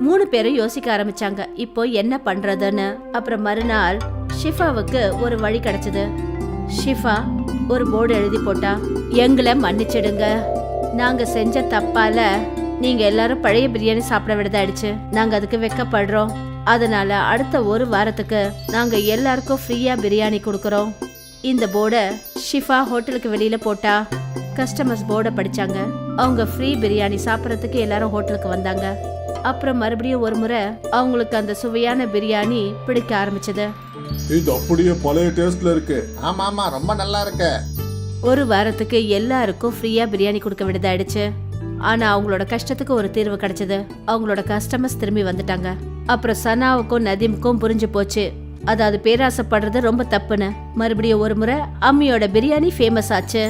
3 பேரும் யோசிக்க ஆரம்பிச்சாங்க இப்போ என்ன பண்றதுன்னு. அப்புறம் மறுநாள் ஷிஃபாவுக்கு ஒரு வழி கிடைச்சது. ஷிஃபா ஒரு போர்டு எழுதி போட்டா, எங்களை மன்னிச்சிடுங்க. நாங்க செஞ்ச தப்பால நீங்க எல்லாரும் பழைய பிரியாணி சாப்பிட விடுதாயிடுச்சு. நாங்க அதுக்கு வெக்கப்படுறோம். அதனால அடுத்த 1 வாரத்துக்கு நாங்க எல்லாருக்கும் ஃப்ரீயா பிரியாணி கொடுக்கறோம். இந்த போர்டை ஷிஃபா ஹோட்டலுக்கு வெளியில போட்டா. கஸ்டமர்ஸ் போர்டை படிச்சாங்க. அவங்க ஃப்ரீ பிரியாணி சாப்பிட்றதுக்கு எல்லாரும் ஹோட்டலுக்கு வந்தாங்க. அப்புறம் மறுபடியும் ஒரு முறை அவங்களுக்கு அந்த சுவையான பிரியாணி பிடிக்க ஆரம்பிச்சது. இது அப்படியே பழைய டேஸ்ட்ல இருக்கு. ஆமா ரொம்ப நல்லா இருக்கு. 1 வாரத்துக்கு எல்லாருக்கும் ஃப்ரீயா பிரியாணி கொடுக்க விடுதாயிடுச்சு. ஆனா அவங்களோட கஷ்டத்துக்கு ஒரு தீர்வு கிடைச்சது. அவங்களோட கஸ்டமர்ஸ் திரும்பி வந்துட்டாங்க. அப்புறம் சனாவுக்கும் நதீமுக்கும் புரிஞ்சு போச்சு, அதாவது பேராசைப்படுறது ரொம்ப தப்புன்னு. மறுபடியும் ஒரு முறை அம்மியோட பிரியாணி ஃபேமஸ் ஆச்சு.